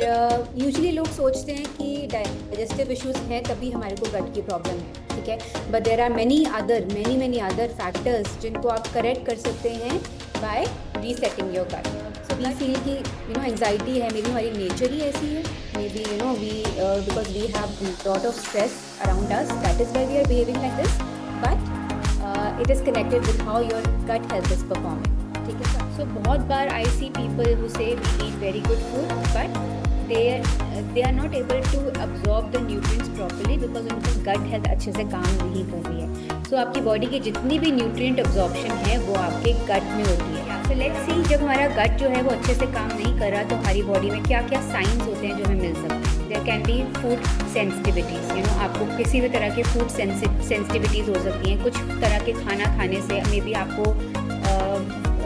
और यूजुअली लोग सोचते हैं कि डाइजेस्टिव इश्यूज हैं तभी हमारे को गट की प्रॉब्लम है, ठीक है। But there are many other factors जिनको आप करेक्ट कर सकते हैं by resetting your gut. So we feel कि एंजाइटी है, मे बी हमारी नेचर ही ऐसी है, maybe we because we have lot of stress around us, that is why we are behaving like this. But it is connected with how your gut health is performing, ठीक है। So बहुत बार I see people who say we eat very good food but they are not able to absorb the nutrients properly because उनकी gut health अच्छे से काम नहीं कर रही है। So आपकी बॉडी की जितनी भी न्यूट्रिएंट absorption है वो आपके गट में होती है। So let's see, जब हमारा गट जो है वो अच्छे से काम नहीं कर रहा तो हमारी बॉडी में क्या क्या साइंस होते हैं जो हमें मिल सकते हैं। There can be food sensitivities, आपको किसी भी तरह के फूड सेंसिटिविटीज़ हो सकती हैं। कुछ तरह के खाना खाने से मे बी आपको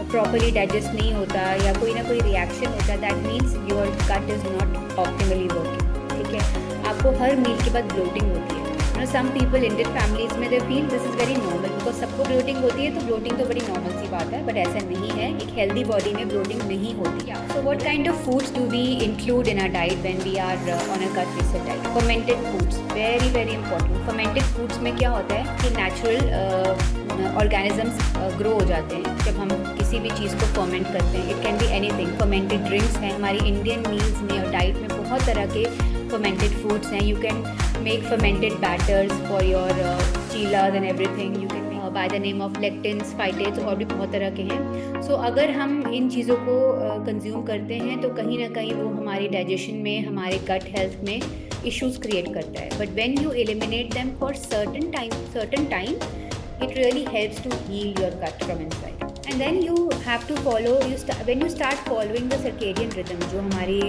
प्रॉपरली डाइजेस्ट नहीं होता या कोई ना कोई रिएक्शन होता है, that means your gut is not optimally working, ठीक है। आपको हर मील के बाद ब्लोटिंग होती है। सम पीपल इंडियन फैमिलीज में they feel this is very normal because सबको ब्लोटिंग होती है, तो ब्लोटिंग तो बड़ी नॉर्मल सी बात है, बट ऐसा नहीं है। एक हेल्दी बॉडी में ब्लोटिंग नहीं होती। So what kind of foods do we include in our diet when we are on a gut reset diet? Fermented foods, very very important. Fermented foods में क्या होता है कि नेचुरल ऑर्गेनिजम्स ग्रो हो जाते हैं जब हम किसी भी चीज़ को फर्मेंट करते हैं। It can be anything. Fermented drinks हैं हमारी इंडियन मील्स में और डाइट में, बहुत तरह के फर्मेंटेड फूड्स हैं। You can make fermented batters for your cheelas and everything. You can by the name of lectins, phytates, और भी बहुत तरह के हैं। सो अगर हम इन चीज़ों को कंज्यूम करते हैं तो कहीं ना कहीं वो हमारी डाइजेशन में, हमारे गट हेल्थ में इश्यूज क्रिएट करता है। But when you eliminate them for certain time it really helps to heal your gut from inside. And then you have to follow, when you start following the circadian rhythm, जो हमारी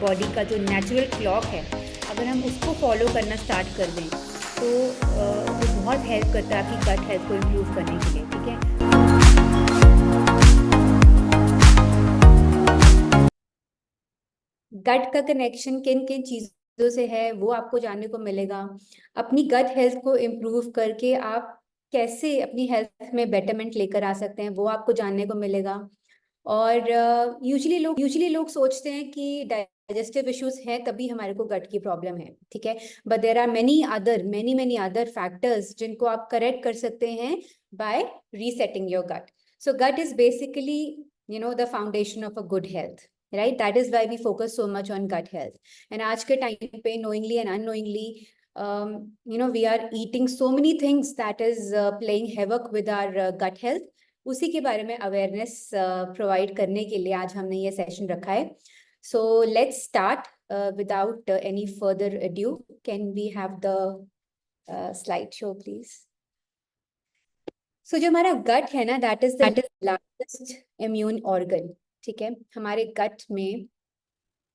body का जो natural clock है, अगर हम उसको follow करना start कर दें तो वो बहुत हेल्प करता है आपकी गट हेल्थ को इम्प्रूव करने के लिए, ठीक है। गट का कनेक्शन किन किन चीज़ों से है वो आपको जानने को मिलेगा। अपनी गट हेल्थ को इम्प्रूव करके आप कैसे अपनी हेल्थ में बेटरमेंट लेकर आ सकते हैं वो आपको जानने को मिलेगा। और यूजुअली लोग सोचते हैं कि डाइजेस्टिव इश्यूज हैं तभी हमारे को गट की प्रॉब्लम है, ठीक है। But there are many other factors जिनको आप करेक्ट कर सकते हैं by resetting your gut. So gut is basically the foundation of a good health, right? That is why we focus so much on gut health. And आज के time पे knowingly and unknowingly we are eating so many things that is playing havoc with our gut health. उसी के बारे में awareness provide करने के लिए आज हमने ये सेशन रखा है। So let's start without any further adieu. Can we have the slide show please? So जो हमारा गट है ना, that is the largest immune organ, ठीक है। हमारे गट में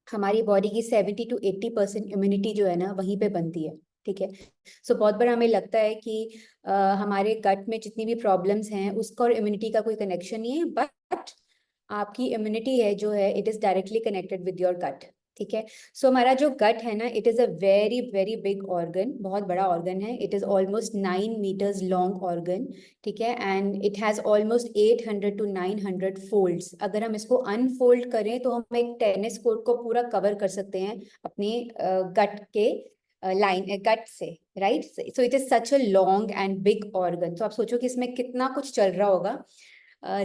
हमारी बॉडी की 70 to 80% इम्यूनिटी जो है ना वहीं पे बनती है, ठीक है। सो बहुत बार हमें लगता है कि हमारे गट में जितनी भी प्रॉब्लम्स हैं उसका और इम्यूनिटी का कोई कनेक्शन नहीं है, बट आपकी इम्यूनिटी है जो है it is directly connected with your gut, ठीक है। सो हमारा जो गट है ना, it is a very very big organ, बहुत बड़ा ऑर्गन है। It is almost 9 meters long organ, ठीक है। And it has almost 800 to 900 folds. अगर हम इसको अनफोल्ड करें तो हम एक टेनिस कोर्ट को पूरा कवर कर सकते हैं अपने गट के लाइन गट से, right. So it is such a long and big organ. तो आप सोचो कि इसमें कितना कुछ चल रहा होगा,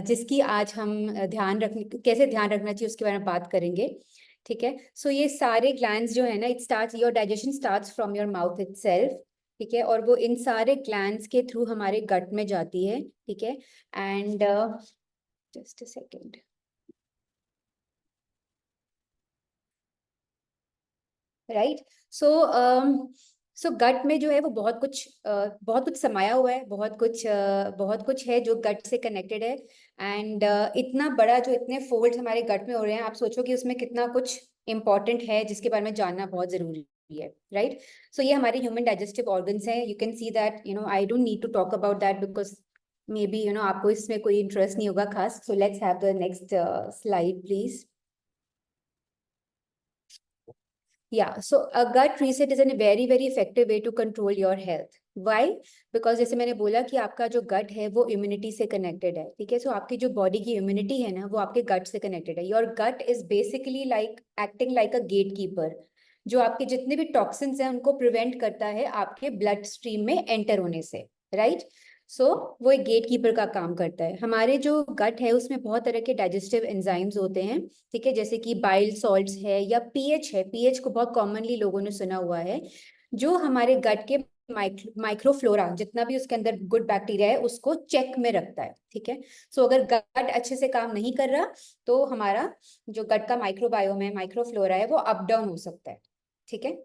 जिसकी आज हम कैसे ध्यान रखना चाहिए उसके बारे में बात करेंगे, ठीक है। सो ये सारे ग्लैंड्स जो है ना, it starts, your digestion starts from your mouth itself, ठीक है। और वो इन सारे ग्लैंड्स के थ्रू हमारे गट में जाती है, ठीक है। And just a second, right. So gut में जो है वो बहुत कुछ समाया हुआ है, बहुत कुछ है जो गट से कनेक्टेड है। एंड इतना बड़ा जो इतने फोल्ड्स हमारे गट में हो रहे हैं, आप सोचो कि उसमें कितना कुछ इंपॉर्टेंट है जिसके बारे में जानना बहुत जरूरी है, राइट। सो ये हमारे ह्यूमन डाइजेस्टिव ऑर्गन्स हैं। You can see that, I don't need to talk about that because maybe आपको इसमें कोई इंटरेस्ट नहीं होगा खास। So let's have the next slide please. Yeah, so a gut reset is a very very effective way to control your health. Why? Because जैसे मैंने बोला कि आपका जो गट है वो इम्यूनिटी से कनेक्टेड है, ठीक है। सो आपकी जो बॉडी की इम्यूनिटी है ना, वो आपके गट से कनेक्टेड है। Your gut is basically like acting like a gate keeper, जो आपके जितने भी टॉक्सिन्स हैं उनको प्रिवेंट करता है आपके ब्लड स्ट्रीम में एंटर होने से, राइट। सो वो एक गेट कीपर का काम करता है। हमारे जो गट है उसमें बहुत तरह के डाइजेस्टिव एंजाइम्स होते हैं, ठीक है, जैसे कि बाइल सॉल्ट्स है या पीएच है। पीएच को बहुत कॉमनली लोगों ने सुना हुआ है, जो हमारे गट के माइक्रोफ्लोरा, जितना भी उसके अंदर गुड बैक्टीरिया है, उसको चेक में रखता है, ठीक है। सो अगर गट अच्छे से काम नहीं कर रहा तो हमारा जो गट का माइक्रोबायोम है, माइक्रोफ्लोरा है, वो अप डाउन हो सकता है, ठीक है।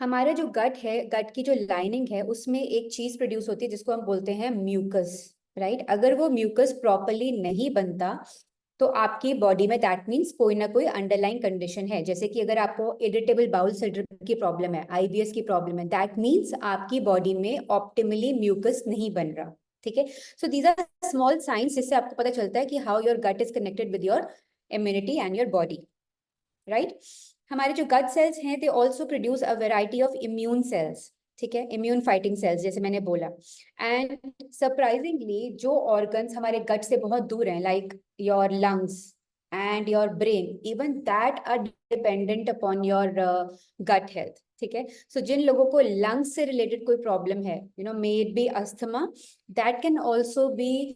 हमारा जो गट है, गट की जो लाइनिंग है, उसमें एक चीज प्रोड्यूस होती है जिसको हम बोलते हैं म्यूकस, राइट। अगर वो म्यूकस प्रॉपरली नहीं बनता तो आपकी बॉडी में दैट मीन्स कोई ना कोई अंडरलाइन कंडीशन है। जैसे कि अगर आपको इरिटेबल बाउल सिंड्रोम की प्रॉब्लम है, आईबीएस की प्रॉब्लम है, दैट मीन्स आपकी बॉडी में ऑप्टिमली म्यूकस नहीं बन रहा, ठीक है। So these are small signs जिससे आपको पता चलता है कि how your gut is connected with your immunity and your body, right. हमारे जो गट सेल्स हैं, they also produce a variety of immune cells, ठीक है, इम्यून फाइटिंग सेल्स, जैसे मैंने बोला। एंड सरप्राइजिंगली जो ऑर्गन्स हमारे गट से बहुत दूर हैं, like your lungs and your brain, even that are dependent upon your gut health, ठीक है। सो जिन लोगों को लंग्स से रिलेटेड कोई प्रॉब्लम है, you know, may it B asthma, that can also be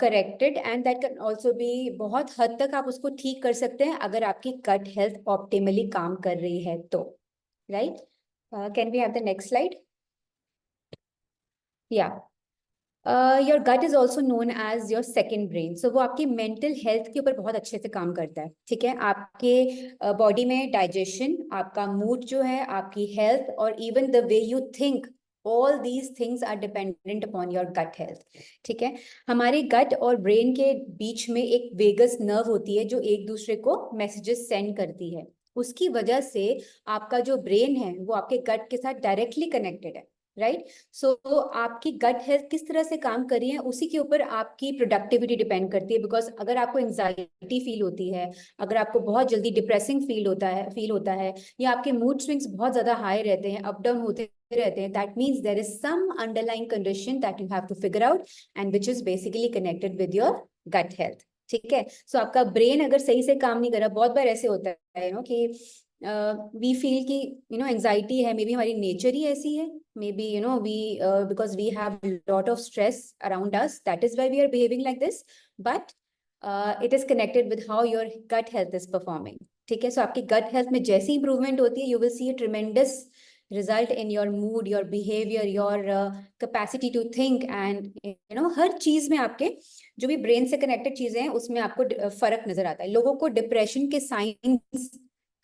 corrected and that can also be, बहुत हद तक आप उसको ठीक कर सकते हैं अगर आपकी गट हेल्थ ऑप्टिमली काम कर रही है तो, right. Can we have the next slide? या your gut is also known as your second brain. So वो आपकी मेंटल हेल्थ के ऊपर बहुत अच्छे से काम करता है, ठीक है। आपके बॉडी में डाइजेशन, आपका मूड जो है, आपकी हेल्थ, और even the way you think, all these things are dependent upon your gut health, ठीक है। हमारे गट और ब्रेन के बीच में एक वेगस नर्व होती है जो एक दूसरे को मैसेजेस सेंड करती है। उसकी वजह से आपका जो ब्रेन है वो आपके गट के साथ डायरेक्टली कनेक्टेड है, राइट। सो आपकी गट हेल्थ किस तरह से काम कर रही है उसी के ऊपर आपकी प्रोडक्टिविटी डिपेंड करती है। बिकॉज अगर आपको एंजाइटी फील होती है, अगर आपको बहुत जल्दी डिप्रेसिंग फील होता है या आपके मूड स्विंग्स बहुत ज्यादा हाई रहते हैं, अप डाउन होते रहते हैं, that means there is some underlying condition that you have to figure out and which is basically connected with your gut health, ठीक है। सो आपका ब्रेन अगर सही से काम नहीं कर रहा, बहुत बार ऐसे होता है कि वी फील कि एंजाइटी है, मे बी हमारी नेचर ही ऐसी है, maybe we because we have a lot of stress around us, that is why we are behaving like this, but it is connected with how your gut health is performing, ठीक है। सो आपकी गट health में जैसी improvement होती है, you will see a tremendous result in your mood, your behaviour, your capacity to think, and हर चीज में आपके जो भी ब्रेन से कनेक्टेड चीजें हैं उसमें आपको फर्क नजर आता है। लोगों को डिप्रेशन के साइंस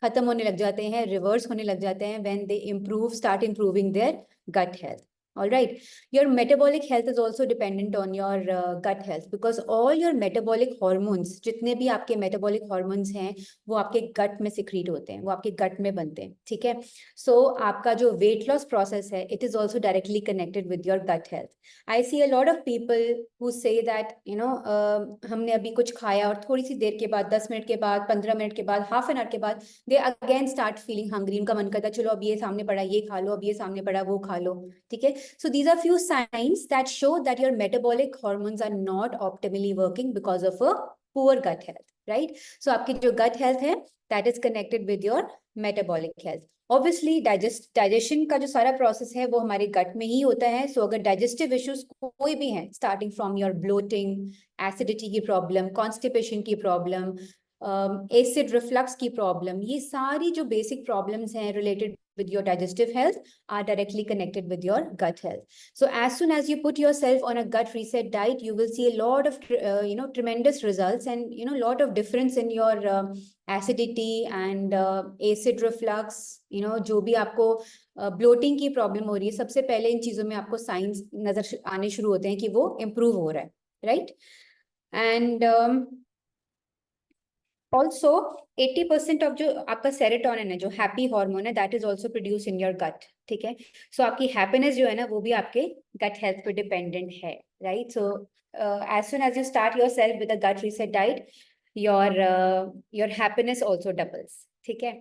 खत्म होने लग जाते हैं, रिवर्स होने लग जाते हैं when they start improving their gut health. All right, your metabolic health is also dependent on your gut health because all your metabolic hormones, जितने भी आपके metabolic hormones हैं, वो आपके gut में secrete होते हैं, वो आपके gut में बनते हैं, ठीक है। So आपका जो weight loss process है, it is also directly connected with your gut health. I see a lot of people who say that हमने अभी कुछ खाया और थोड़ी सी देर के बाद, 10 मिनट के बाद, 15 मिनट के बाद, हाफ एन आवर के बाद, they again start feeling hungry. उनका मन करता है चलो अब ये सामने पड़ा ये खा लो, अब ये सामने पड़ा वो खा लो, ठीक है। So these are few signs that show that your metabolic hormones are not optimally working because of a poor gut health, right. So आपकी जो गट हेल्थ है that is connected with your metabolic health. Obviously digestion का जो सारा process है वो हमारे गट में ही होता है। सो अगर डाइजेस्टिव इश्यूज कोई भी हैं, starting from your bloating, acidity की प्रॉब्लम, कॉन्स्टिपेशन की प्रॉब्लम, एसिड रिफ्लक्स की प्रॉब्लम, ये सारी जो बेसिक प्रॉब्लम्स हैं related with your digestive health are directly connected with your gut health. So as soon as you put yourself on a gut reset diet, you will see a lot of tremendous results and lot of difference in your acidity and acid reflux, जो भी आपको bloating की problem हो रही है, सबसे पहले इन चीजों में आपको साइंस नजर आने शुरू होते हैं कि वो इम्प्रूव हो रहा है, राइट। एंड ऑल्सो 80% ऑफ जो आपका सेरोटोनिन है, जो हैप्पी हार्मोन है, that is also produce in your gut, ठीक है। सो आपकी हैप्पीनेस जो है ना, वो भी आपके गट हेल्थ पे डिपेंडेंट है, right. So as soon as you start your self with a gut reset diet, your happiness also doubles, ठीक है।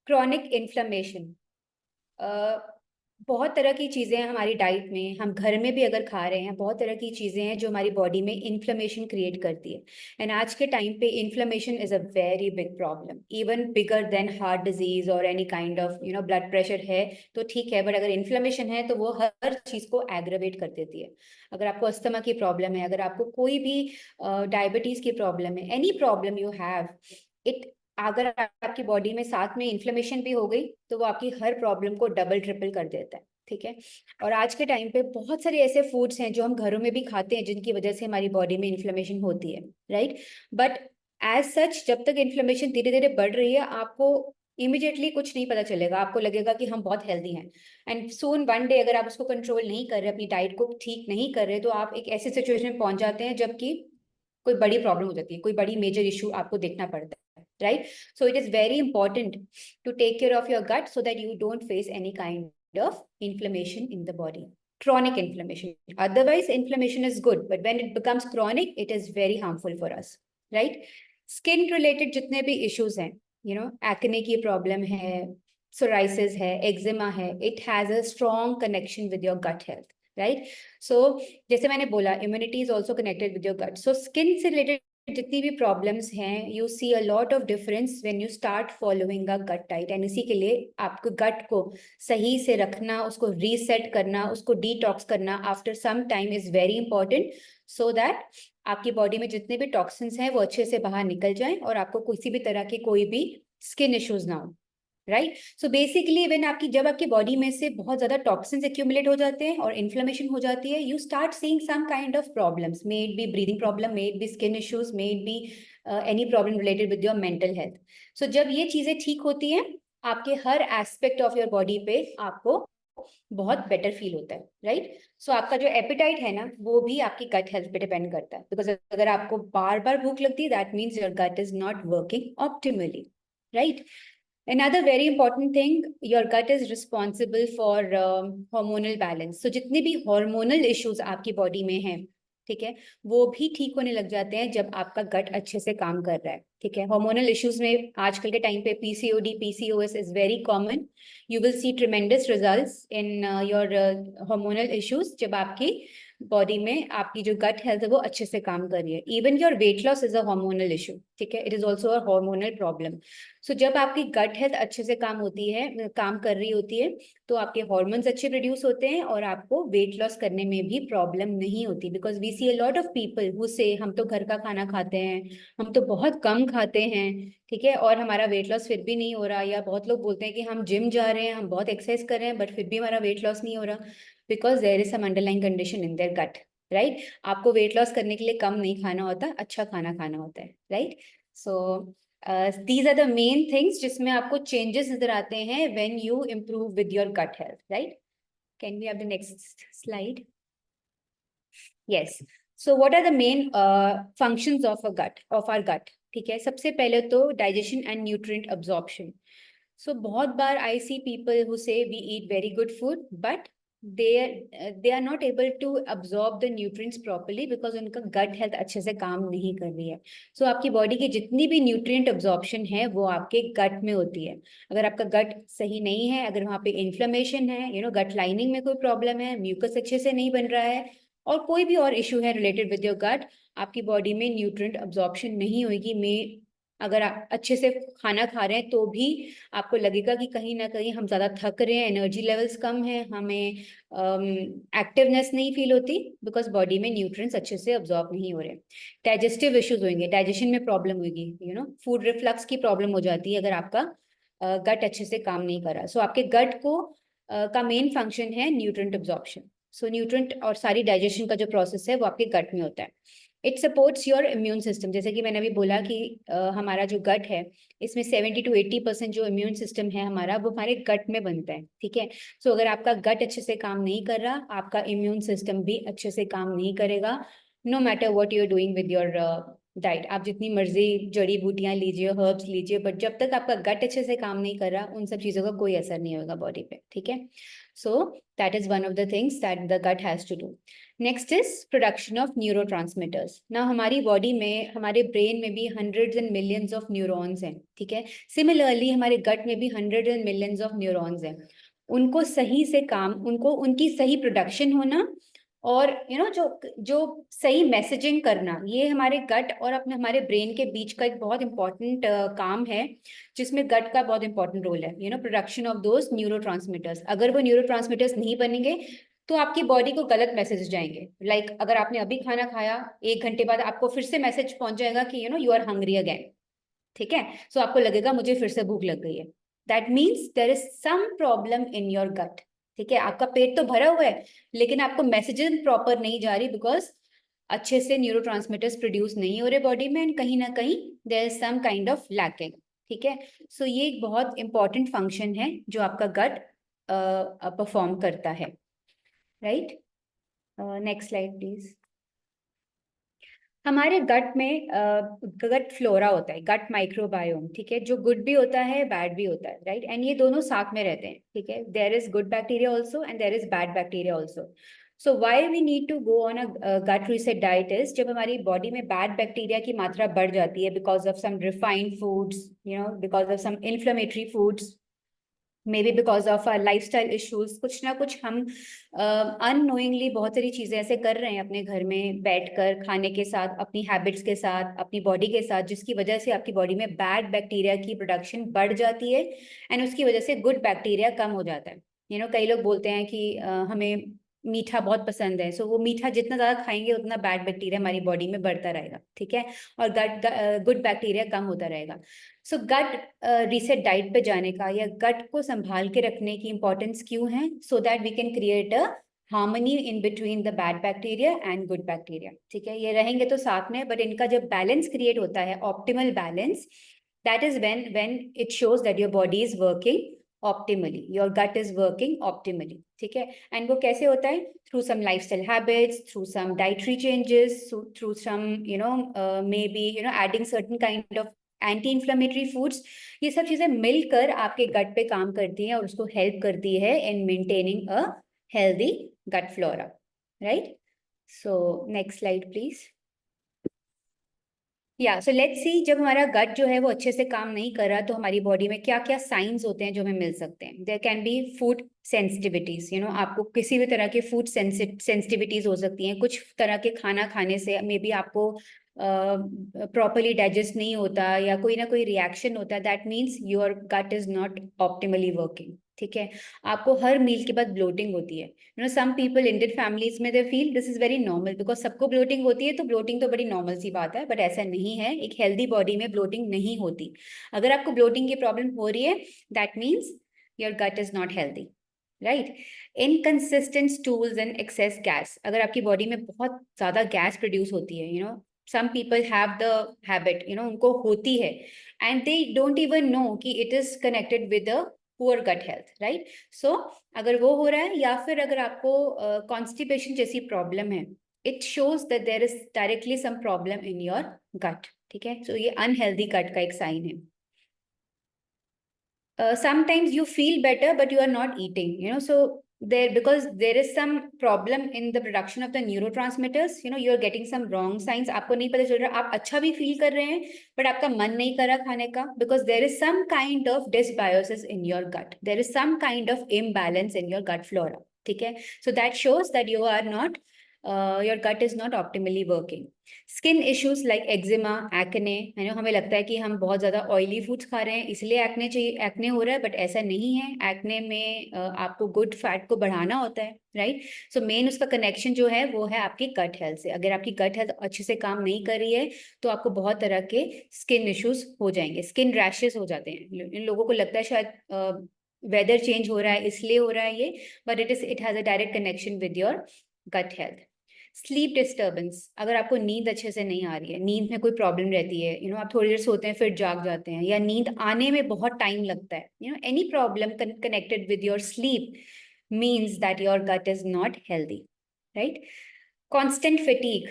क्रॉनिक इन्फ्लेमेशन, बहुत तरह की चीज़ें हैं हमारी डाइट में, हम घर में भी अगर खा रहे हैं, बहुत तरह की चीज़ें हैं जो हमारी बॉडी में इन्फ्लेमेशन क्रिएट करती है। एंड आज के टाइम पे inflammation is a very big problem, even bigger than heart disease और any kind of blood pressure है तो ठीक है, बट अगर इन्फ्लेमेशन है तो वो हर चीज़ को एग्रेवेट कर देती है। अगर आपको अस्थमा की प्रॉब्लम है, अगर आपको कोई भी डायबिटीज़ की प्रॉब्लम है, any problem you have it, अगर आपकी बॉडी में साथ में इन्फ्लेमेशन भी हो गई तो वो आपकी हर प्रॉब्लम को डबल ट्रिपल कर देता है। ठीक है। और आज के टाइम पे बहुत सारे ऐसे फूड्स हैं जो हम घरों में भी खाते हैं जिनकी वजह से हमारी बॉडी में इन्फ्लेमेशन होती है, राइट। बट एज सच जब तक इन्फ्लेमेशन धीरे धीरे बढ़ रही है, आपको इमिडिएटली कुछ नहीं पता चलेगा, आपको लगेगा कि हम बहुत हेल्दी हैं। एंड सून वन डे अगर आप उसको कंट्रोल नहीं कर रहे, अपनी डाइट को ठीक नहीं कर रहे, तो आप एक ऐसी सिचुएशन में पहुंच जाते हैं जबकि कोई बड़ी प्रॉब्लम हो जाती है, कोई बड़ी मेजर इशू आपको देखना पड़ता है, right. So it is very important to take care of your gut so that you don't face any kind of inflammation in the body, chronic inflammation. Otherwise inflammation is good, but when it becomes chronic it is very harmful for us, right? Skin related जितने भी issues हैं, acne की problem है, psoriasis है, eczema है, it has a strong connection with your gut health, right? So जैसे मैंने बोला, immunity is also connected with your gut. So skin से related जितनी भी प्रॉब्लम्स हैं, you see a lot of difference when you start following a gut diet. And इसी के लिए आपको गट को सही से रखना, उसको रीसेट करना, उसको डिटॉक्स करना after some time is very important, so that आपकी बॉडी में जितने भी टॉक्सिन्स हैं वो अच्छे से बाहर निकल जाएं और आपको किसी भी तरह के कोई भी स्किन इश्यूज ना हो, राइट। सो बेसिकली व्हेन जब आपकी बॉडी में से बहुत ज्यादा टॉक्सिन्स एक्यूमुलेट हो जाते हैं और इन्फ्लेमेशन हो जाती है, you start seeing some kind of problems, may it be breathing problem, may it be skin issues, may it be any problem related with your mental health. So जब ये चीजें ठीक होती हैं, आपके हर एस्पेक्ट ऑफ योर बॉडी पे आपको बहुत बेटर फील होता है, राइट। सो आपका जो एपिटाइट है ना, वो भी आपकी गट हेल्थ पे डिपेंड करता है, बिकॉज अगर आपको बार बार भूख लगती है, that means your gut is not working optimally, right. Another very important thing, your gut is responsible for hormonal balance. So जितने भी hormonal issues आपकी बॉडी में हैं, ठीक है, वो भी ठीक होने लग जाते हैं जब आपका गट अच्छे से काम कर रहा है, ठीक है। hormonal issues में आजकल के टाइम पे PCOD, PCOS is very common. You will see tremendous results in your hormonal issues जब आपकी बॉडी में आपकी जो गट हेल्थ है वो अच्छे से काम कर रही है। Even your weight loss is a hormonal issue, ठीक है, it is also a hormonal problem. So जब आपकी गट हेल्थ अच्छे से काम कर रही होती है, तो आपके हॉर्मोन्स अच्छे प्रोड्यूस होते हैं और आपको वेट लॉस करने में भी प्रॉब्लम नहीं होती, because we see a lot of people who say हम तो घर का खाना खाते हैं, हम तो बहुत कम खाते हैं, ठीक है, और हमारा वेट लॉस फिर भी नहीं हो रहा। या बहुत लोग बोलते हैं कि हम जिम जा रहे हैं, हम बहुत एक्सरसाइज कर रहे हैं, बट फिर भी हमारा वेट लॉस नहीं हो रहा, because there is some underlying condition in their gut, right. आपको वेट लॉस करने के लिए कम नहीं खाना होता, अच्छा खाना खाना होता है, right. So these are the main things जिसमें आपको changes नजर आते हैं when you improve with your gut health, right? Can we have the next slide? Yes. So what are the main functions of our gut? ठीक है, सबसे पहले तो digestion and nutrient absorption. So बहुत बार I see people who say we eat very good food, but they are not able to absorb the nutrients properly because उनका gut health अच्छे से काम नहीं कर रही है। So आपकी बॉडी की जितनी भी nutrient absorption है वो आपके gut में होती है। अगर आपका gut सही नहीं है, अगर वहाँ पे inflammation है, gut lining में कोई प्रॉब्लम है, mucus अच्छे से नहीं बन रहा है, और कोई भी और इशू है रिलेटेड विद योर गट, आपकी बॉडी में न्यूट्रिएंट अब्जॉर्प्शन नहीं होगी। अगर आप अच्छे से खाना खा रहे हैं तो भी आपको लगेगा कि कहीं ना कहीं हम ज़्यादा थक रहे हैं, एनर्जी लेवल्स कम है, हमें एक्टिवनेस नहीं फील होती, बिकॉज बॉडी में न्यूट्रिएंट्स अच्छे से अब्जॉर्ब नहीं हो रहे। डाइजेस्टिव इश्यूज होंगे, डाइजेशन में प्रॉब्लम होगी, फूड रिफ्लक्स की प्रॉब्लम हो जाती है अगर आपका गट अच्छे से काम नहीं कर रहा। सो आपके गट को का मेन फंक्शन है न्यूट्रिएंट अब्जॉर्प्शन। सो न्यूट्रिएंट और सारी डाइजेशन का जो प्रोसेस है वो आपके गट में होता है। It supports your immune system, जैसे कि मैंने अभी बोला कि हमारा जो गट है इसमें 70 to 80% जो इम्यून सिस्टम है हमारा, वो हमारे गट में बनता है, ठीक है। सो अगर आपका गट अच्छे से काम नहीं कर रहा, आपका इम्यून सिस्टम भी अच्छे से काम नहीं करेगा, no matter what you are doing with your diet. आप जितनी मर्जी जड़ी बूटियां लीजिए, हर्ब्स लीजिए, बट जब तक आपका गट अच्छे से काम नहीं कर रहा, उन सब चीज़ों का कोई असर नहीं होगा बॉडी पे, ठीक है। So that is one of the things that the gut has to do. Next is production of neurotransmitters. Now हमारी बॉडी में, हमारे ब्रेन में भी hundreds and millions of neurons हैं, ठीक है. सिमिलरली हमारे गट में भी hundreds and millions of neurons हैं. उनको सही से काम, उनको उनकी सही प्रोडक्शन होना और जो सही मैसेजिंग करना, ये हमारे गट और अपने हमारे ब्रेन के बीच का एक बहुत इंपॉर्टेंट काम है, जिसमें गट का बहुत इंपॉर्टेंट रोल है. Production of those neurotransmitters. अगर वो न्यूरोट्रांसमीटर्स नहीं बनेंगे तो आपकी बॉडी को गलत मैसेज जाएंगे. लाइक अगर आपने अभी खाना खाया, 1 घंटे बाद आपको फिर से मैसेज पहुंच जाएगा कि यू आर हंग्री अगेन, ठीक है. सो आपको लगेगा मुझे फिर से भूख लग गई है. That means there is some problem in your gut, ठीक है. आपका पेट तो भरा हुआ है लेकिन आपको मैसेजेस प्रॉपर नहीं जा रही, बिकॉज अच्छे से न्यूरोट्रांसमीटर्स प्रोड्यूस नहीं हो रहे बॉडी में, एंड कहीं ना कहीं there is some kind of lacking, ठीक है. सो ये एक बहुत इंपॉर्टेंट फंक्शन है जो आपका गट परफॉर्म करता है, राइट. Next slide please. हमारे गट में गट फ्लोरा होता है, गट माइक्रोबायोम, ठीक है, जो गुड भी होता है बैड भी होता है, राइट. एंड ये दोनों साथ में रहते हैं, ठीक है. There is good bacteria also and there is bad bacteria also. So why we need to go on a gut reset diet is, जब हमारी बॉडी में बैड बैक्टीरिया की मात्रा बढ़ जाती है because of some refined foods, because of some inflammatory foods, maybe because of our lifestyle issues. कुछ ना कुछ हम अननोइंगली बहुत सारी चीजें ऐसे कर रहे हैं अपने घर में बैठकर, खाने के साथ, अपनी हैबिट्स के साथ, अपनी बॉडी के साथ, जिसकी वजह से आपकी बॉडी में बैड बैक्टीरिया की प्रोडक्शन बढ़ जाती है एंड उसकी वजह से गुड बैक्टीरिया कम हो जाता है. कई लोग बोलते हैं कि हमें मीठा बहुत पसंद है, सो वो मीठा जितना ज़्यादा खाएंगे उतना बैड बैक्टीरिया हमारी बॉडी में बढ़ता रहेगा, ठीक है, और गुड बैक्टीरिया कम होता रहेगा. सो गट रीसेट डाइट पे जाने का या गट को संभाल के रखने की इंपॉर्टेंस क्यों है? So that we can create a harmony in between the bad bacteria and good bacteria, ठीक है. ये रहेंगे तो साथ में, बट इनका जब बैलेंस क्रिएट होता है, optimal balance, that is when it shows that your body is working optimally, your gut is working optimally, ठीक है. and वो कैसे होता है? through some lifestyle habits, through some dietary changes, through some maybe adding certain kind of anti-inflammatory foods. ये सब चीजें मिलकर आपके गट पे काम करती हैं और उसको हेल्प करती है in maintaining a healthy gut flora, right? so next slide please. So let's see, जब हमारा गट जो है वो अच्छे से काम नहीं कर रहा तो हमारी बॉडी में क्या क्या साइंस होते हैं जो हमें मिल सकते हैं. There can be food sensitivities, आपको किसी भी तरह के फूड सेंसिटिविटीज हो सकती हैं. कुछ तरह के खाना खाने से मे बी आपको प्रॉपरली डाइजेस्ट नहीं होता या कोई ना कोई रिएक्शन होता है. That means your gut is not optimally working, ठीक है. आपको हर मील के बाद ब्लोटिंग होती है. सम पीपल, इंडियन फैमिलीज में they feel this is very normal, because सबको ब्लोटिंग होती है तो ब्लोटिंग तो बड़ी नॉर्मल सी बात है, बट ऐसा नहीं है. एक हेल्दी बॉडी में ब्लोटिंग नहीं होती. अगर आपको ब्लोटिंग की प्रॉब्लम हो रही है, that means your gut is not healthy, right. Inconsistent stools and excess gas. अगर आपकी बॉडी में बहुत ज्यादा गैस प्रोड्यूस होती है, some people have the habit, उनको होती है, and they don't even know कि it is connected with the poor gut health, right? So अगर वो हो रहा है या फिर अगर आपको constipation जैसी प्रॉब्लम है, it shows that there is directly some problem in your gut, ठीक है. so ये unhealthy gut का एक साइन है. Sometimes you feel better but you are not eating, so because there is some problem in the production of the neurotransmitters, you are getting some wrong signs. आपको नहीं पता चल रहा, आप अच्छा भी फील कर रहे हैं but आपका मन नहीं कर रहा खाने का, because there is some kind of dysbiosis in your gut, there is some kind of imbalance in your gut flora, ठीक है. so that shows that you are not your gut is not optimally working. Skin issues like eczema, acne, हमें लगता है कि हम बहुत ज़्यादा oily foods खा रहे हैं इसलिए एक्ने हो रहा है, बट ऐसा नहीं है. एक्ने में आपको गुड फैट को बढ़ाना होता है, राइट. सो मेन उसका कनेक्शन जो है वो है आपकी गट हेल्थ से. अगर आपकी गट हेल्थ अच्छे से काम नहीं कर रही है तो आपको बहुत तरह के स्किन इश्यूज हो जाएंगे. स्किन रैशेस हो जाते हैं. इन लोगों को लगता है शायद वेदर चेंज हो रहा है इसलिए हो रहा है ये, but it has a direct connection with your gut health. Sleep disturbance. अगर आपको नींद अच्छे से नहीं आ रही है, नींद में कोई प्रॉब्लम रहती है, आप थोड़ी देर सोते हैं फिर जाग जाते हैं, या नींद आने में बहुत टाइम लगता है, any problem connected with your sleep means that your gut is not healthy, right. Constant fatigue.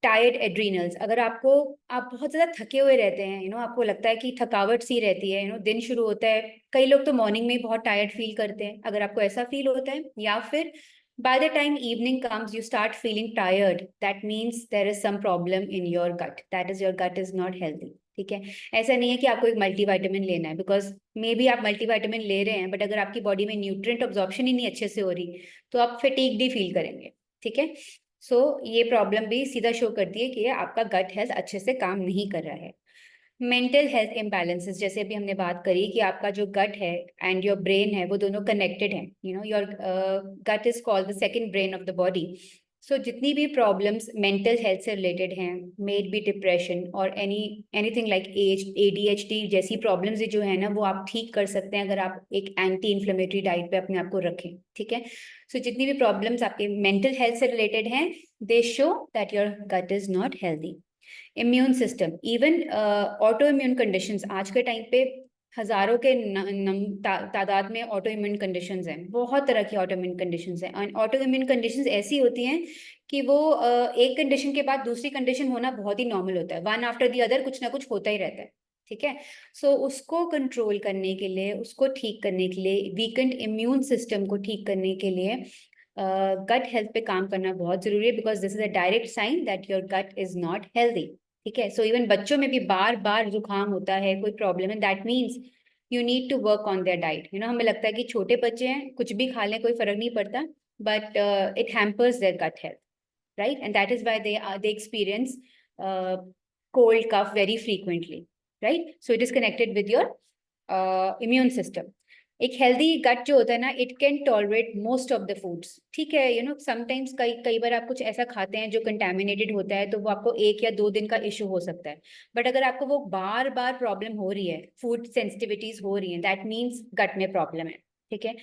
Tired adrenals, अगर आपको आप बहुत ज़्यादा थके हुए रहते हैं, आपको लगता है कि थकावट सी रहती है, दिन शुरू होता है, कई लोग तो मॉर्निंग में बहुत टायर्ड फील करते हैं, अगर आपको ऐसा फील होता है, या फिर by the time evening comes you start feeling tired, that means there is some problem in your gut, that is your gut is not healthy. ठीक है, ऐसा नहीं है कि आपको एक मल्टीविटामिन लेना है, बिकॉज मे बी आप मल्टीविटामिन ले रहे हैं, बट अगर आपकी बॉडी में न्यूट्रिएंट अब्जॉर्प्शन ही नहीं अच्छे से हो रही, तो आप फटीग्ड ही फील करेंगे। ठीक है, सो ये प्रॉब्लम भी सीधा शो करती है कि आपका गट हेल्थ अच्छे से काम नहीं कर रहा है। मेंटल हेल्थ इम्बैलेंसेस, जैसे अभी हमने बात करी कि आपका जो गट है एंड योर ब्रेन है वो दोनों कनेक्टेड हैं, your gut is called the second brain of the body. So जितनी भी प्रॉब्लम्स मेंटल हेल्थ से रिलेटेड हैं, मेड बी डिप्रेशन और एनीथिंग लाइक ADHD जैसी प्रॉब्लम्स जो है ना, वो आप ठीक कर सकते हैं अगर आप एक एंटी इन्फ्लेमेटरी डाइट पे अपने आप को रखें। ठीक है, सो जितनी भी प्रॉब्लम्स आपके मेंटल हेल्थ से रिलेटेड हैं, they show that your gut is not healthy. Immune system, even autoimmune conditions, आज के टाइम पे हजारों के तादाद में ऑटो इम्यून कंडीशंस हैं, बहुत तरह की ऑटो इम्यून कंडीशंस हैं। और ऑटो इम्यून कंडीशंस ऐसी होती हैं कि वो एक कंडीशन के बाद दूसरी कंडीशन होना बहुत ही नॉर्मल होता है, वन आफ्टर दी अदर कुछ ना कुछ होता ही रहता है। ठीक है, सो उसको कंट्रोल करने के लिए, उसको ठीक करने के लिए, वीकेंड इम्यून सिस्टम को ठीक करने के लिए गट हेल्थ पे काम करना बहुत जरूरी है, because this is a direct sign that your gut is not healthy. ठीक है, सो इवन बच्चों में भी बार बार जुकाम होता है, कोई प्रॉब्लम है, that means you need to work on their diet. हमें लगता है कि छोटे बच्चे हैं, कुछ भी खा लें कोई फर्क नहीं पड़ता, but it hampers their gut health, right, and that is why they experience cold cough very frequently, right? So it is connected with your immune system. एक हेल्दी गट जो होता है ना, it can tolerate most of the foods. ठीक है, sometimes कई बार आप कुछ ऐसा खाते हैं जो कंटेमिनेटेड होता है, तो वो आपको 1 या 2 दिन का इशू हो सकता है, बट अगर आपको वो बार बार प्रॉब्लम हो रही है, फूड सेंसिटिविटीज हो रही हैं, दैट मीन्स गट में प्रॉब्लम है। ठीक है,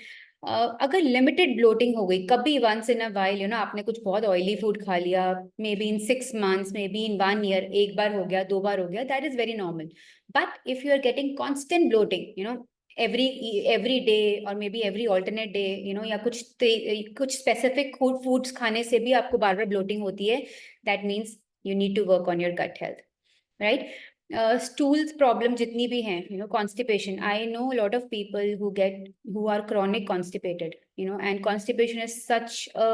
अगर लिमिटेड ब्लोटिंग हो गई कभी वंस इन अ वाइल, आपने कुछ बहुत ऑयली फूड खा लिया, may be in 6 months, may be in 1 year, एक बार हो गया, 2 बार हो गया, that is very normal. But if you are getting constant bloating, every day और may be every alternate day, या कुछ स्पेसिफिक फूड्स खाने से भी आपको बार बार ब्लोटिंग होती है, that means you need to work on your gut health, right? Stools problem जितनी भी हैं, constipation, I know a lot of people who are chronic constipated, and constipation is such a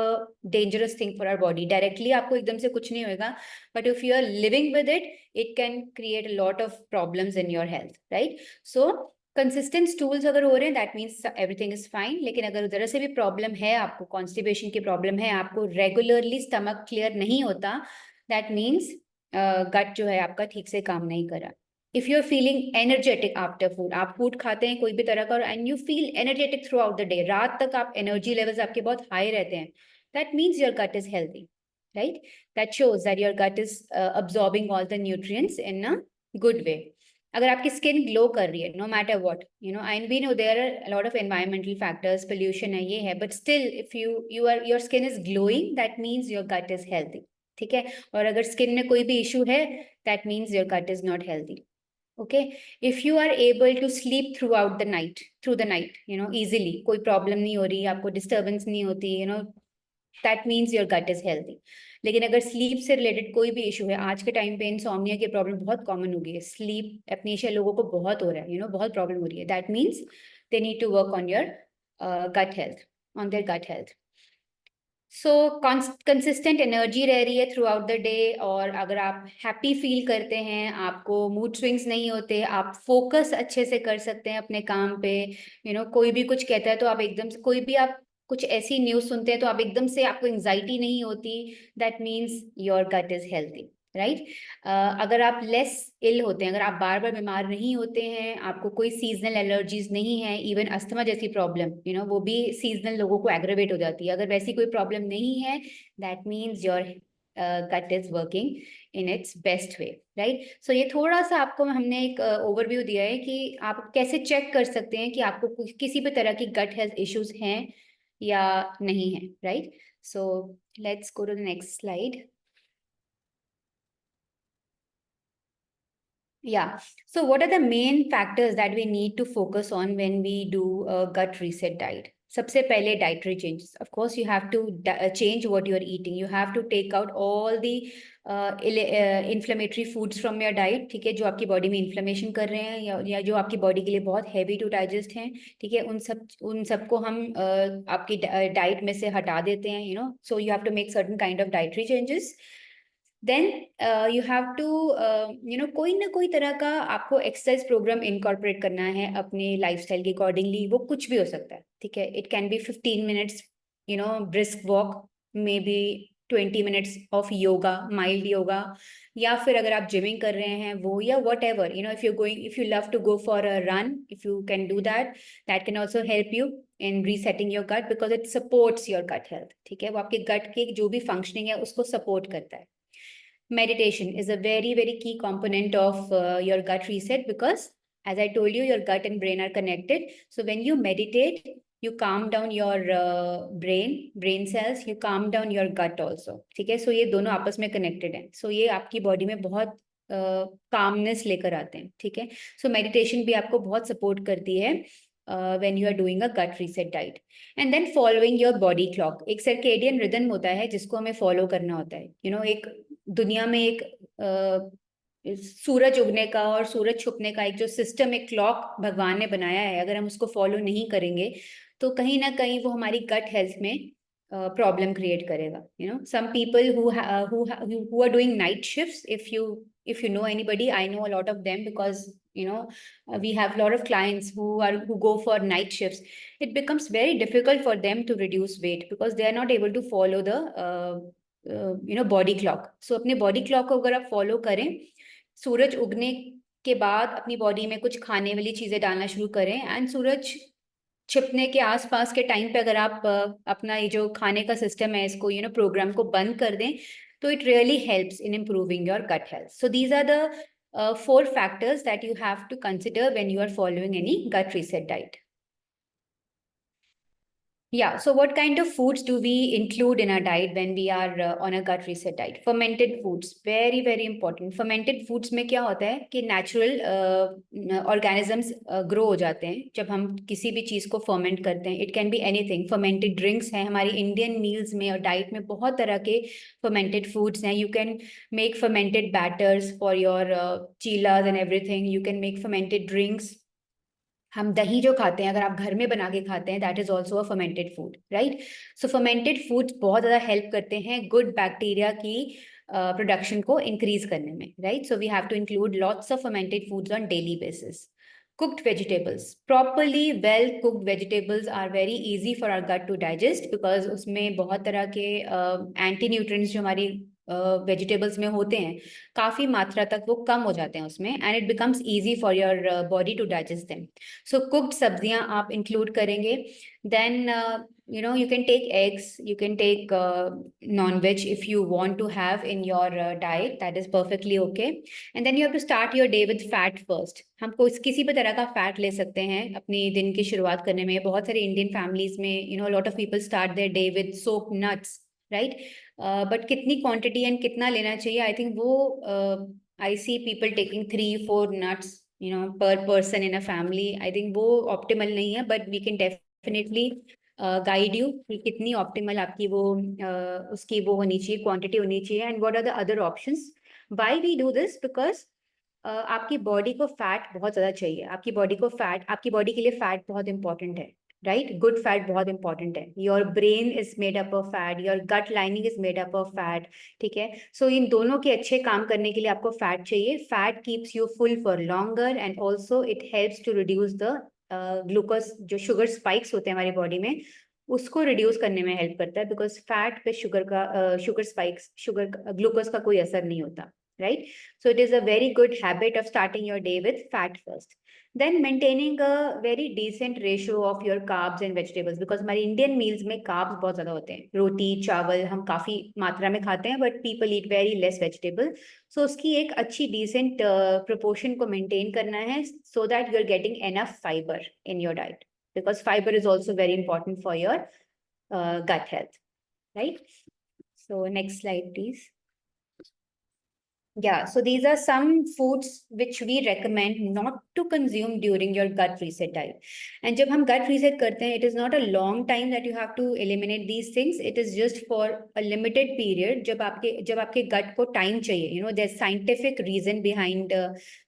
dangerous thing for our body. Directly आपको एकदम से कुछ नहीं होएगा, but if you are living with it, it can create a lot of problems in your health, right? So consistent stools अगर हो रहे हैं, that means everything is fine, लेकिन अगर जरा से भी प्रॉब्लम है, आपको कॉन्स्टिपेशन की प्रॉब्लम है, आपको रेगुलरली स्टमक क्लियर नहीं होता, दैट मीन्स गट जो है आपका ठीक से काम नहीं करा। If you are feeling energetic after food, आप फूड खाते हैं कोई भी तरह का and you feel energetic throughout the day, रात तक आप एनर्जी लेवल्स आपके बहुत हाई रहते हैं, that means your gut is healthy, right? That shows that your gut is absorbing all the nutrients in a good way. अगर आपकी skin glow कर रही है, no matter what, I we know there are lot of environmental factors, pollution है, ये है, but still if your skin is glowing, that means your gut is healthy. ठीक है, और अगर स्किन में कोई भी इशू है, that means your gut is not healthy. Okay, if you are able to sleep through the night, easily, कोई problem नहीं हो रही, आपको डिस्टर्बेंस नहीं होती, that means your gut is healthy. लेकिन अगर स्लीप से रिलेटेड कोई भी इशू है, आज के टाइम पे इंसोम्निया की प्रॉब्लम बहुत कॉमन हो गई है, स्लीप एपनीशिया लोगों को बहुत हो रहा है, बहुत प्रॉब्लम हो रही है, that means they need to work on your gut health, on their gut health. So consistent energy रह रही है थ्रू आउट द डे, और अगर आप हैप्पी फील करते हैं, आपको मूड स्विंग्स नहीं होते, आप फोकस अच्छे से कर सकते हैं अपने काम पे, कोई भी कुछ कहता है तो आप एकदम से, कोई भी आप कुछ ऐसी न्यूज़ सुनते हैं तो आप एकदम से, आपको एंजाइटी नहीं होती, that means your gut is healthy, right? अगर आप लेस इल होते हैं, अगर आप बार बार बीमार नहीं होते हैं, आपको कोई सीजनल एलर्जीज नहीं है, इवन अस्थमा जैसी प्रॉब्लम, वो भी सीजनल लोगों को एग्रेवेट हो जाती है, अगर वैसी कोई प्रॉब्लम नहीं है, that means your gut is working in its best way, right? So ये थोड़ा सा आपको हमने एक ओवरव्यू दिया है कि आप कैसे चेक कर सकते हैं कि आपको किसी भी तरह की गट हेल्थ इश्यूज हैं या नहीं है, right? So let's go to the next slide. Yeah. So what are the main factors that we need to focus on when we do a gut reset diet? सबसे पहले dietary changes, of course you have to change what you are eating, you have to take out all the inflammatory foods from your diet, ठीक है, जो आपकी body में inflammation कर रहे हैं या जो आपकी बॉडी के लिए बहुत हैवी टू डाइजेस्ट हैं, ठीक है, उन सबको हम आपकी डाइट में से हटा देते हैं, you know, so you have to make certain kind of dietary changes. Then you have to you know, कोई ना कोई तरह का आपको एक्सरसाइज प्रोग्राम इनकॉर्पोरेट करना है अपने लाइफस्टाइल के अकॉर्डिंगली। वो कुछ भी हो सकता है, ठीक है, it can be 15 minutes you know brisk walk, may be 20 minutes of yoga, mild yoga, या फिर अगर आप जिमिंग कर रहे हैं वो, या whatever, you know, if you love to go for a run, if you can do that, that can also help you in resetting your gut, because it supports your gut health, ठीक है, वो आपके गट के जो भी functioning है उसको support करता है। Meditation is a very, very key component of your gut reset, because as I told you, your gut and brain are connected. So when you meditate, you calm down your brain cells, you calm down your gut also, ठीक है, so ये दोनों आपस में connected हैं, so ये आपकी body में बहुत calmness लेकर आते हैं, ठीक है, so meditation भी आपको बहुत support करती है when you are doing a gut reset diet. And then following your body clock, एक circadian rhythm होता है जिसको हमें follow करना होता है, you know, एक दुनिया में एक सूरज उगने का और सूरज छुपने का एक जो सिस्टम, एक क्लॉक भगवान ने बनाया है, अगर हम उसको फॉलो नहीं करेंगे तो कहीं ना कहीं वो हमारी गट हेल्थ में प्रॉब्लम क्रिएट करेगा, you know. Some people who are doing night shifts, if you know anybody, I know a lot of them, because you know we have a lot of clients who go for night shifts. It becomes very difficult for them to reduce weight because they are not able to follow the you know body clock. So अपने body clock को अगर आप follow करें, सूरज उगने के बाद अपनी body में कुछ खाने वाली चीजें डालना शुरू करें, एंड सूरज छिपने के आसपास के टाइम पे अगर आप अपना ये जो खाने का सिस्टम है इसको, यू नो, प्रोग्राम को बंद कर दें, तो it really helps in improving your gut health. So these are the 4 factors that you have to consider when you are following any gut reset diet. Yeah, so what kind of foods do we include in our diet when we are on a gut reset diet? Fermented foods, very, very important. Fermented foods में क्या होता है कि natural organisms grow हो जाते हैं जब हम किसी भी चीज़ को ferment करते हैं. It can be anything. Fermented drinks हैं, हमारी Indian meals में और diet में बहुत तरह के fermented foods हैं. You can make fermented batters for your chilas and everything. You can make fermented drinks. हम दही जो खाते हैं, अगर आप घर में बना के खाते हैं, that is also a fermented food, right. So fermented foods बहुत ज़्यादा हेल्प करते हैं गुड बैक्टीरिया की प्रोडक्शन को इंक्रीज करने में, right. So we have to include lots of fermented foods on daily basis. Cooked vegetables, properly well cooked vegetables are very easy for our gut to digest, because उसमें बहुत तरह के anti nutrients जो हमारी vegetables में होते हैं, काफ़ी मात्रा तक वो कम हो जाते हैं उसमें, and it becomes easy for your body to digest them. So cooked सब्जियां आप इंक्लूड करेंगे. Then you know, you can take eggs, you can take non-veg if you want to have in your diet, that is perfectly okay. And then you have to start your day with fat first. हम किसी भी तरह का fat ले सकते हैं अपनी दिन की शुरुआत करने में. बहुत सारे इंडियन फैमिलीज में, you know, a lot of people start their day with soaked nuts, right? But कितनी क्वांटिटी एंड कितना लेना चाहिए, आई थिंक वो I see people taking 3-4 nuts, you know, per person in a family. I think वो optimal नहीं है, but we can definitely guide you कि कितनी ऑप्टिमल आपकी वो उसकी वो होनी चाहिए, क्वांटिटी होनी चाहिए, and what are the other options. Why we do this? Because आपकी बॉडी को फैट बहुत ज़्यादा चाहिए. आपकी बॉडी को फैट, आपकी बॉडी के लिए फैट बहुत इंपॉर्टेंट है, राइट. गुड फैट बहुत इंपॉर्टेंट है. Your brain is made up of fat, your gut lining is made up of fat, ठीक है. सो इन दोनों के अच्छे काम करने के लिए आपको फैट चाहिए. Fat keeps you full for longer, and also it helps to reduce the glucose, जो शुगर स्पाइक्स होते हैं हमारी बॉडी में, उसको रिड्यूस करने में हेल्प करता है. बिकॉज फैट पे शुगर स्पाइक्स, ग्लूकोज का कोई असर नहीं होता, right. So it is a very good habit of starting your day with fat first. Then maintaining a very decent ratio of your carbs and vegetables, because हमारी Indian meals में carbs बहुत ज़्यादा होते हैं. रोटी चावल हम काफ़ी मात्रा में खाते हैं, but people eat very less vegetable. So उसकी एक अच्छी डिसेंट प्रोपोर्शन को मेंटेन करना है, so that you are getting enough fibre in your diet, because fiber is also very important for your gut health, right? So next slide, please. Yeah, so these are some foods which we recommend not to consume during your gut reset diet. And जब हम gut reset करते हैं, it is not a long time that you have to eliminate these things. It is just for a limited period. जब आपके gut को time चाहिए, you know, there's scientific reason behind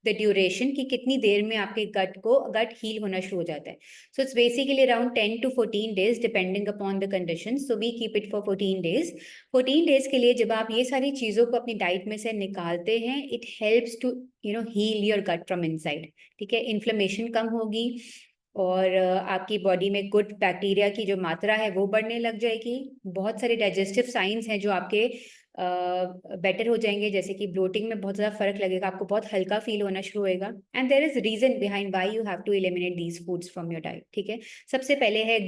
the duration कि कितनी देर में आपके gut heal होना शुरू हो जाता है. So it's basically around 10 to 14 days depending upon the conditions. So we keep it for 14 days. 14 days के लिए जब आप ये सारी चीज़ों को अपनी डाइट में से निकालते हैं, it helps to heal your gut from inside. ठीक है, इन्फ्लेमेशन कम होगी और आपकी बॉडी में गुड बैक्टीरिया की जो मात्रा है वो बढ़ने लग जाएगी. बहुत सारे डाइजेस्टिव साइंस हैं जो आपके बेटर हो जाएंगे, जैसे कि ब्लोटिंग में बहुत ज़्यादा फर्क लगेगा, आपको बहुत हल्का फील होना शुरू होएगा. And there is reason behind why you have to eliminate these foods from your diet. ठीक है, सबसे पहले है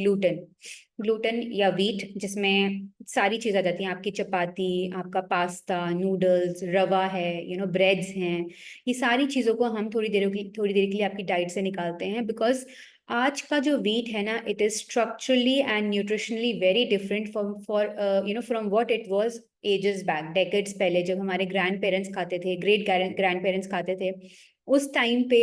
ग्लूटेन या वीट, जिसमें सारी चीज़ें आ जाती हैं. आपकी चपाती, आपका पास्ता, नूडल्स, रवा है, ब्रेड्स हैं. ये सारी चीज़ों को हम थोड़ी देर के लिए आपकी डाइट से निकालते हैं, बिकॉज आज का जो वीट है ना, it is structurally and nutritionally very different from what it was ages back, decades पहले, जब हमारे ग्रैंड पेरेंट्स खाते थे, ग्रेट ग्रैंड पेरेंट्स खाते थे. उस टाइम पे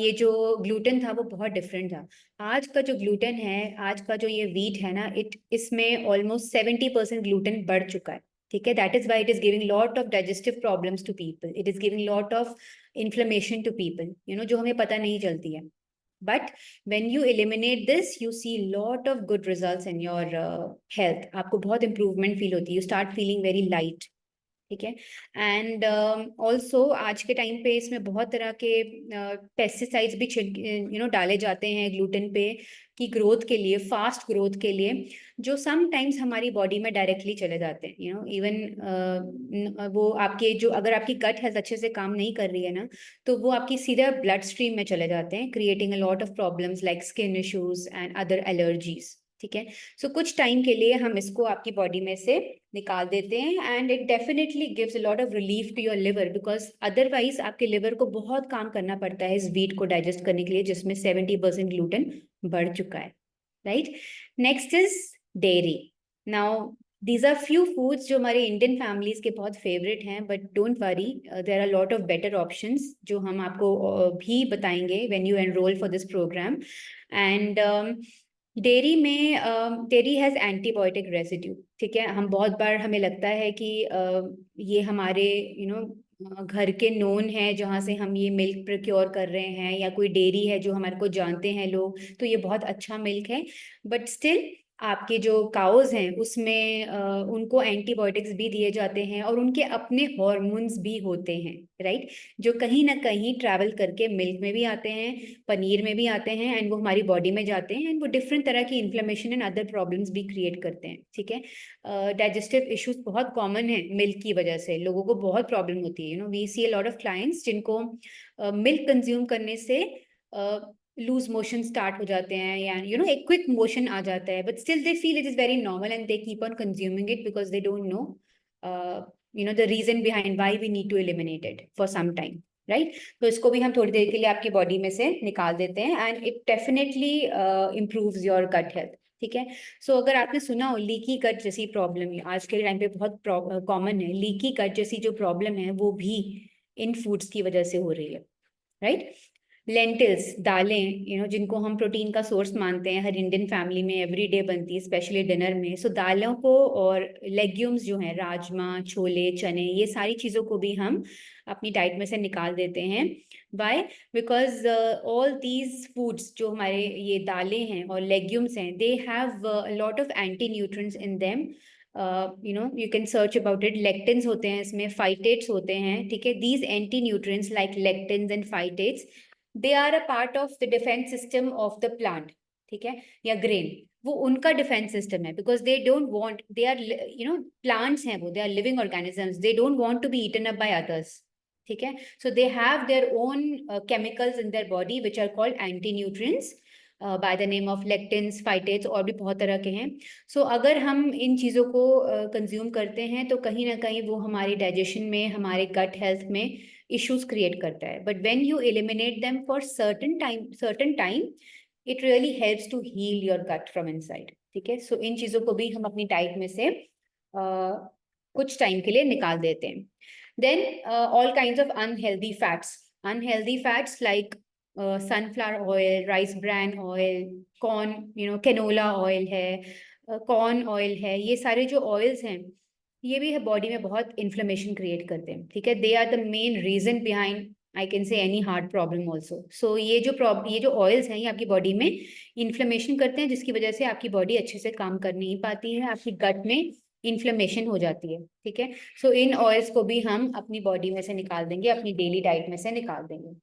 ये जो ग्लूटेन था वो बहुत डिफरेंट था. आज का जो ग्लूटेन है, आज का जो ये वीट है ना, इसमें ऑलमोस्ट 70% ग्लूटेन बढ़ चुका है. ठीक है, that is why it is giving lot of digestive problems to people. It is giving lot of inflammation to people, जो हमें पता नहीं चलती है. But when you eliminate this, you see lot of good results in your health. आपको बहुत improvement feel होती है. You start feeling very light. ठीक है, एंड ऑल्सो आज के टाइम पे इसमें बहुत तरह के पेस्टिसाइड्स भी डाले जाते हैं ग्लूटेन पे की ग्रोथ के लिए, फास्ट ग्रोथ के लिए, जो समटाइम्स हमारी बॉडी में डायरेक्टली चले जाते हैं. इवन वो आपके जो, अगर आपकी गट हेल्थ अच्छे से काम नहीं कर रही है ना, तो वो आपकी सीधा ब्लड स्ट्रीम में चले जाते हैं, creating a lot of problems like skin issues and other allergies. ठीक है, सो कुछ टाइम के लिए हम इसको आपकी बॉडी में से निकाल देते हैं, and it definitely gives a lot of relief to your liver, because otherwise आपके लिवर को बहुत काम करना पड़ता है इस वीट को डाइजेस्ट करने के लिए, जिसमें 70% ग्लूटेन बढ़ चुका है. Right, next is dairy. Now these are few foods जो हमारे इंडियन फैमिलीज के बहुत फेवरेट हैं, but don't worry, there are lot of better options जो हम आपको भी बताएंगे when you enrol for this programme. And dairy has antibiotic residue. ठीक है, हम बहुत बार हमें लगता है कि ये हमारे घर के नोन है जहाँ से हम ये मिल्क प्रोक्योर कर रहे हैं, या कोई डेयरी है जो हमारे को जानते हैं लोग, तो ये बहुत अच्छा मिल्क है. बट स्टिल आपके जो काउज हैं उसमें उनको एंटीबायोटिक्स भी दिए जाते हैं, और उनके अपने हार्मोन्स भी होते हैं. राइट, जो कहीं ना कहीं ट्रैवल करके मिल्क में भी आते हैं, पनीर में भी आते हैं, एंड वो हमारी बॉडी में जाते हैं, एंड वो डिफरेंट तरह की इन्फ्लेमेशन एंड अदर प्रॉब्लम्स भी क्रिएट करते हैं. ठीक है, डाइजेस्टिव इश्यूज बहुत कॉमन है मिल्क की वजह से, लोगों को बहुत प्रॉब्लम होती है. We see a lot of clients जिनको मिल्क कंज्यूम करने से लूज मोशन स्टार्ट हो जाते हैं, या एक क्विक मोशन आ जाता है, but still they feel it is very normal and they keep on consuming it because they don't know the reason behind why we need to eliminate it for some time. Right, तो इसको भी हम थोड़ी देर के लिए आपकी body में से निकाल देते हैं, and it definitely improves your gut health. ठीक है, सो अगर आपने सुना हो लीकी गट जैसी प्रॉब्लम, आज के टाइम पे बहुत कॉमन है, लीकी गट जैसी जो प्रॉब्लम है वो भी इन फूड्स की वजह से हो रही है. राइट, लेंटिल्स, दालें, जिनको हम प्रोटीन का सोर्स मानते हैं, हर इंडियन फैमिली में एवरीडे बनती है, स्पेशली डिनर में. सो दालों को और लेग्यूम्स जो हैं, राजमा, छोले, चने, ये सारी चीज़ों को भी हम अपनी डाइट में से निकाल देते हैं. Why? Because all these foods, जो हमारे ये दालें हैं और लेग्यूम्स हैं, they have lot of anti nutrients in them. you can search about it. Lectins होते हैं इसमें, फाइटेट्स होते हैं. ठीक है, these anti nutrients like lectins and phytates, they are a part of the defense system of the plant. ठीक है, या ग्रेन, वो उनका डिफेंस सिस्टम है, because they don't want, they are plants हैं वो, they are living organisms, they don't want to be eaten up by others. ठीक है, so they have their own chemicals in their body which are called anti nutrients by the name of lectins, phytates, और भी बहुत तरह के हैं. सो अगर हम इन चीज़ों को कंज्यूम करते हैं तो कहीं ना कहीं वो हमारी डाइजेशन में, हमारे गट हेल्थ में इश्यूज क्रिएट करता है. But when you eliminate them for certain time, it really helps to heal your gut from inside. ठीक है, सो इन चीज़ों को भी हम अपनी डाइट में से कुछ टाइम के लिए निकाल देते हैं. Then all kinds of unhealthy fats like sunflower oil, rice bran oil, corn canola oil है, कॉर्न ऑयल है, ये सारे जो ऑयल्स हैं ये भी बॉडी में बहुत इन्फ्लेमेशन क्रिएट करते हैं, ठीक है। They are the main reason behind I can say any heart problem also. So ये जो ऑयल्स हैं ये आपकी बॉडी में इन्फ्लेमेशन करते हैं, जिसकी वजह से आपकी बॉडी अच्छे से काम कर नहीं पाती है, आपकी गट में इन्फ्लेमेशन हो जाती है, ठीक है। सो इन ऑयल्स को भी हम अपनी बॉडी में से निकाल देंगे, अपनी डेली डाइट में से निकाल देंगे।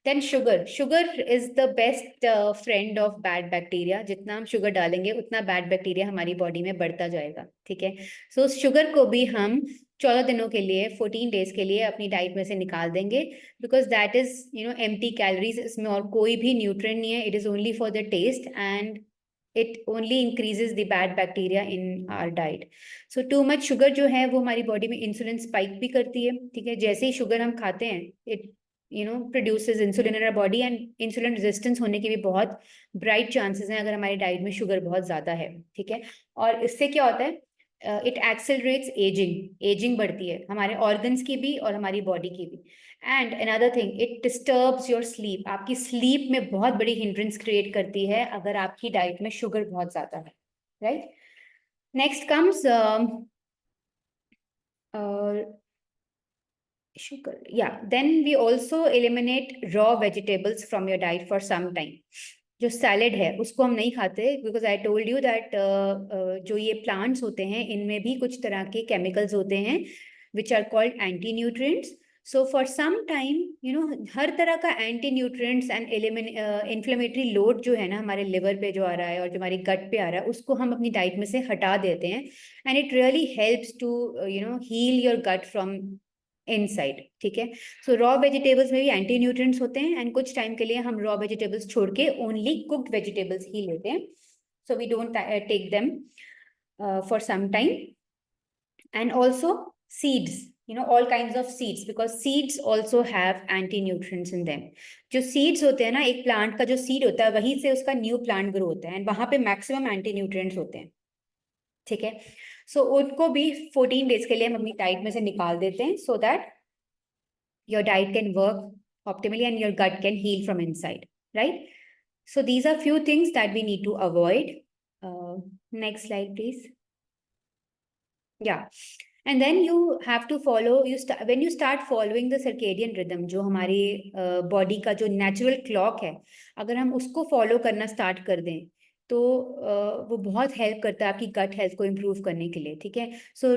Then sugar is the best friend of bad bacteria. जितना हम शुगर डालेंगे उतना बैड बैक्टीरिया हमारी बॉडी में बढ़ता जाएगा, ठीक है। सो शुगर को भी हम 14 दिनों के लिए, 14 डेज के लिए अपनी डाइट में से निकाल देंगे, because that is empty calories. इसमें और कोई भी न्यूट्रिएंट नहीं है, it is only for the taste and it only increases the bad bacteria in our diet. So too much sugar जो है वो हमारी बॉडी में इंसुलिन स्पाइक भी करती है, ठीक है। जैसे ही शुगर हम खाते हैं it produces insulin in our body, and insulin resistance होने के भी बहुत ब्राइट चांसेस हैं अगर हमारी डाइट में शुगर बहुत ज़्यादा है, ठीक है। और इससे क्या होता है, इट एक्सेलरेट्स एजिंग बढ़ती है हमारे ऑर्गन्स की भी और हमारी बॉडी की भी। And another thing, it disturbs your sleep. आपकी स्लीप में बहुत बड़ी हिंड्रेंस क्रिएट करती है अगर आपकी डाइट में शुगर बहुत ज़्यादा है, right. Next comes sugar. Yeah, then we also eliminate raw vegetables from your diet for some time. जो सैलेड है उसको हम नहीं खाते, because I told you that जो ये प्लांट्स होते हैं इनमें भी कुछ तरह के केमिकल्स होते हैं which are called anti nutrients. So for some time हर तरह का anti nutrients and inflammatory load जो है ना हमारे लिवर पे जो आ रहा है और जो हमारी गट पे आ रहा है उसको हम अपनी डाइट में से हटा देते हैं, and it really helps to heal your gut from inside, ठीक है। सो रॉ वेजिटेबल्स में भी एंटी न्यूट्रिएंट्स होते हैं, एंड कुछ टाइम के लिए हम रॉ वेजिटेबल्स छोड़ के ओनली कुक्ड वेजिटेबल्स ही लेते हैं। So we don't take them for some time. And also seeds, all kinds of seeds, because seeds also have anti-nutrients in them. जो seeds होते हैं ना, एक प्लांट का जो सीड होता है वहीं से उसका न्यू प्लांट ग्रो होता है, एंड वहां पे मैक्सिमम एंटी-न्यूट्रिएंट्स होते हैं, ठीक है। सो उनको भी 14 डेज के लिए हम अपनी डाइट में से निकाल देते हैं, so that your diet can work optimally and your gut can heal from inside, right. So these are few things that we need to avoid. Next slide please. Yeah, and then you have to follow, when you start following the circadian rhythm, जो हमारी body का जो natural clock है, अगर हम उसको follow करना start कर दें तो वो बहुत हेल्प करता है आपकी गट हेल्थ को इम्प्रूव करने के लिए, ठीक है। सो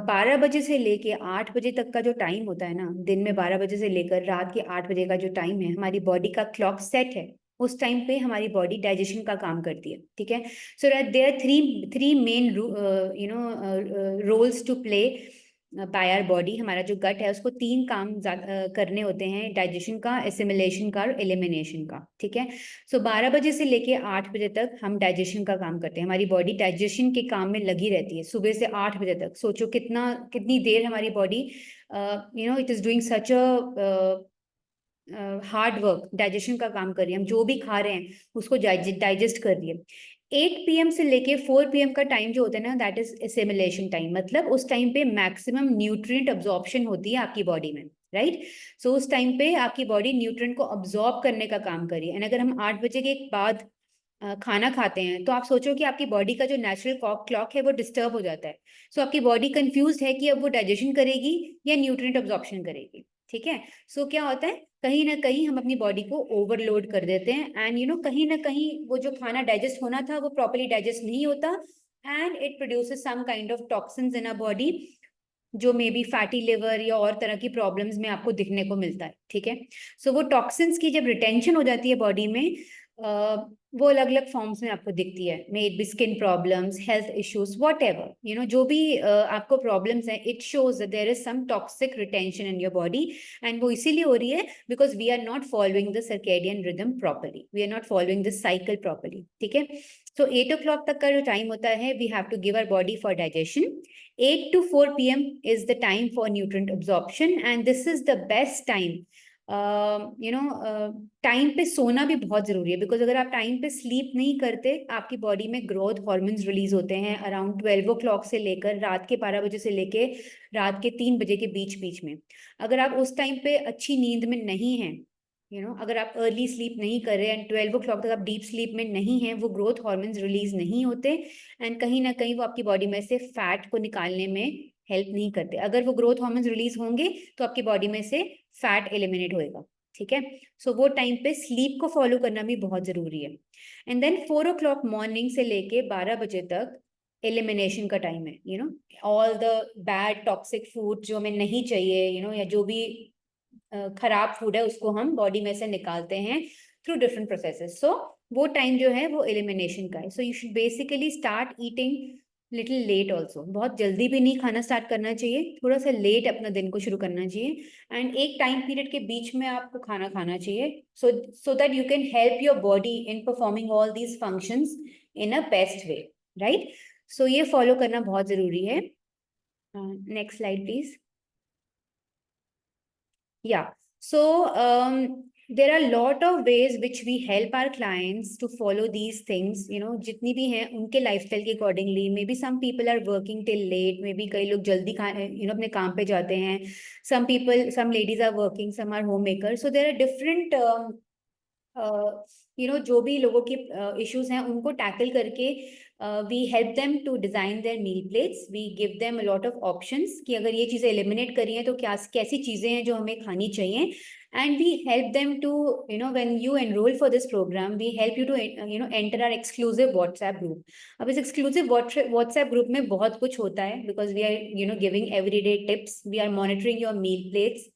12 बजे से लेके 8 बजे तक का जो टाइम होता है ना, दिन में 12 बजे से लेकर रात के 8 बजे का जो टाइम है, हमारी बॉडी का क्लॉक सेट है, उस टाइम पे हमारी बॉडी डाइजेशन का काम करती है, ठीक है। So there are three main roles to play by our body. हमारा जो गट है उसको 3 काम करने होते हैं, डाइजेशन का, एसिमिलेशन का और एलिमिनेशन का, ठीक है। सो 12 बजे से लेके 8 बजे तक हम डाइजेशन का काम करते हैं, हमारी बॉडी डाइजेशन के काम में लगी रहती है सुबह से 8 बजे तक। सोचो कितनी देर हमारी body it is doing such a hard work, digestion का काम कर रही है, हम जो भी खा रहे हैं उसको डाइजेस्ट कर रही है। 8 PM से लेके 4 PM का टाइम जो होता है ना, दैट इज एसिमिलेशन टाइम, मतलब उस टाइम पे मैक्सिमम न्यूट्रिएंट अब्जॉर्प्शन होती है आपकी बॉडी में, राइट। सो उस टाइम पे आपकी बॉडी न्यूट्रिएंट को अब्जॉर्ब करने का काम कर रही है, एंड अगर हम 8 बजे के बाद खाना खाते हैं तो आप सोचो कि आपकी बॉडी का जो नेचुरल क्लॉक है वो डिस्टर्ब हो जाता है। सो आपकी बॉडी कंफ्यूज है कि अब वो डाइजेशन करेगी या न्यूट्रिएंट अब्जॉर्प्शन करेगी, ठीक है। सो क्या होता है, कहीं ना कहीं हम अपनी बॉडी को ओवरलोड कर देते हैं, एंड कहीं ना कहीं वो जो खाना डाइजेस्ट होना था वो प्रॉपर्ली डाइजेस्ट नहीं होता, and it produces some kind of toxins in a body, जो मे बी फैटी लिवर या और तरह की प्रॉब्लम्स में आपको दिखने को मिलता है, ठीक है। सो वो टॉक्सिन्स की जब रिटेंशन हो जाती है बॉडी में, वो अलग अलग फॉर्म्स में आपको दिखती है, may it be skin problems, health issues, whatever जो भी आपको प्रॉब्लम्स हैं, it shows that there is some toxic retention in your body, and वो इसीलिए हो रही है because we are not following the circadian rhythm properly, we are not following the cycle properly, ठीक है। सो 8 o'clock तक का जो टाइम होता है, we have to give our body for digestion. 8 to 4 PM is the time for nutrient absorption, and this is the best time. Time पे सोना भी बहुत जरूरी है, बिकॉज अगर आप टाइम पे स्लीप नहीं करते, आपकी बॉडी में ग्रोथ हॉर्मोन्स रिलीज होते हैं अराउंड 12 o'clock से लेकर रात के 12 बजे से लेके रात के 3 बजे के बीच बीच में। अगर आप उस टाइम पे अच्छी नींद में नहीं हैं अगर आप अर्ली स्लीप नहीं कर रहे एंड 12 o'clock तक आप डीप स्लीप में नहीं हैं, वो ग्रोथ हार्मोन्स रिलीज नहीं होते एंड कहीं ना कहीं वो आपकी बॉडी में से फैट को निकालने में हेल्प नहीं करते। अगर वो ग्रोथ हार्मोन्स रिलीज होंगे तो आपकी बॉडी में से फैट एलिमिनेट होएगा, ठीक है। सो वो टाइम पे स्लीप को फॉलो करना भी बहुत जरूरी है। एंड देन 4 o'clock मॉर्निंग से लेके 12 बजे तक एलिमिनेशन का टाइम है, all the bad toxic food जो हमें नहीं चाहिए, या जो भी खराब फूड है उसको हम बॉडी में से निकालते हैं थ्रू डिफरेंट प्रोसेसेस। सो वो टाइम जो है वो एलिमिनेशन का है। So you should basically start eating little late also. बहुत जल्दी भी नहीं खाना स्टार्ट करना चाहिए, थोड़ा सा लेट अपना दिन को शुरू करना चाहिए एंड एक टाइम पीरियड के बीच में आपको खाना खाना चाहिए so that you can help your body in performing all these functions in a best way, right. So ये फॉलो करना बहुत जरूरी है। Next slide please. Yeah, so there are a lot of ways which we help our clients to follow these things, जितनी भी हैं उनके lifestyle के accordingly. Maybe some people are working till late, maybe कई लोग जल्दी अपने काम पे जाते हैं. Some ladies are working, some are homemakers. So there are different जो भी लोगों की issues हैं उनको tackle करके we help them to design their meal plates. We give them a lot of options कि अगर ये चीज़ें eliminate करी हैं तो कैसी चीज़ें हैं जो हमें खानी चाहिए, and we help them to when you enroll for this program we help you to enter our exclusive WhatsApp group. अब इस exclusive WhatsApp group में बहुत कुछ होता है because we are giving everyday tips, we are monitoring your meal plates,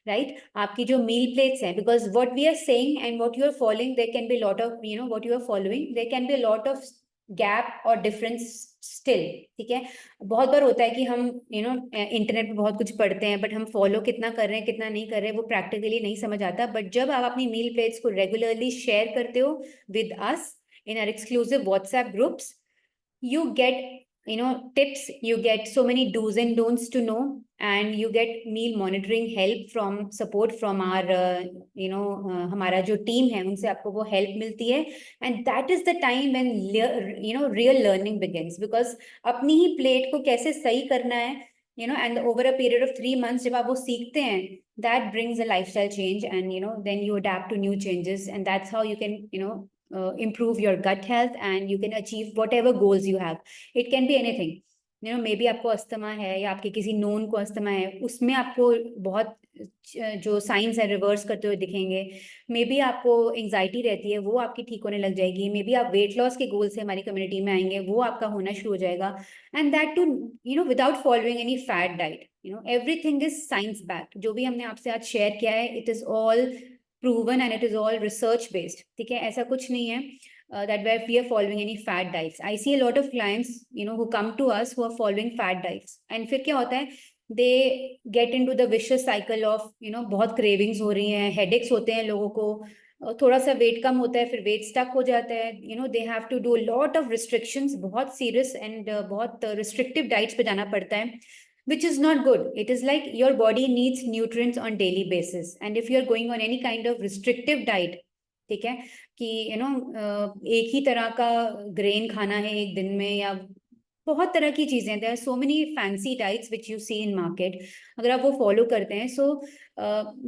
right? आपकी जो meal plates हैं, because what we are saying and what you are following, there can be a lot of what you are following, there can be a lot of gap और difference still, ठीक है। बहुत बार होता है कि हम internet पे बहुत कुछ पढ़ते हैं बट हम फॉलो कितना कर रहे हैं कितना नहीं कर रहे हैं वो प्रैक्टिकली नहीं समझ आता। बट जब आप अपनी मील प्लेट्स को रेगुलरली शेयर करते हो with us in our exclusive WhatsApp groups, you get tips, you get so many do's and don'ts to know, and you get meal monitoring help from support from our हमारा जो team है उनसे आपको वो help मिलती है। and that is the time when real learning begins, because अपनी ही plate को कैसे सही करना है and over a period of 3 months जब आप वो सीखते हैं, that brings a lifestyle change, and then you adapt to new changes, and that's how you can improve your gut health and you can achieve whatever goals you have. It can be anything, maybe आपको asthma है या आपके किसी known को asthma है, उसमें आपको बहुत जो साइंस है रिवर्स करते हुए दिखेंगे। मे बी आपको एंजाइटी रहती है वो आपकी ठीक होने लग जाएगी। मे बी आप वेट लॉस के गोल से हमारी कम्युनिटी में आएंगे, वो आपका होना शुरू हो जाएगा। And that too without following any fat diet, everything is science backed. जो भी हमने आपसे आज शेयर किया है, it is all proven and it is all research based, ठीक है। ऐसा कुछ नहीं है that we are following any fat diets. I see a lot of clients who come to us who are following fat diets, and फिर क्या होता है, they get into the vicious cycle of बहुत cravings हो रही हैं, headaches होते हैं लोगों को, थोड़ा सा वेट कम होता है फिर वेट स्टक हो जाता है, they have to do a lot of restrictions, बहुत serious and बहुत restrictive diets पे जाना पड़ता है, which is not good. It is like your body needs nutrients on daily basis, and if you are going on any kind of restrictive diet, ठीक है, कि एक ही तरह का ग्रेन खाना है एक दिन में या बहुत तरह की चीजें, there are so many fancy diets which you see in market, अगर आप वो फॉलो करते हैं, so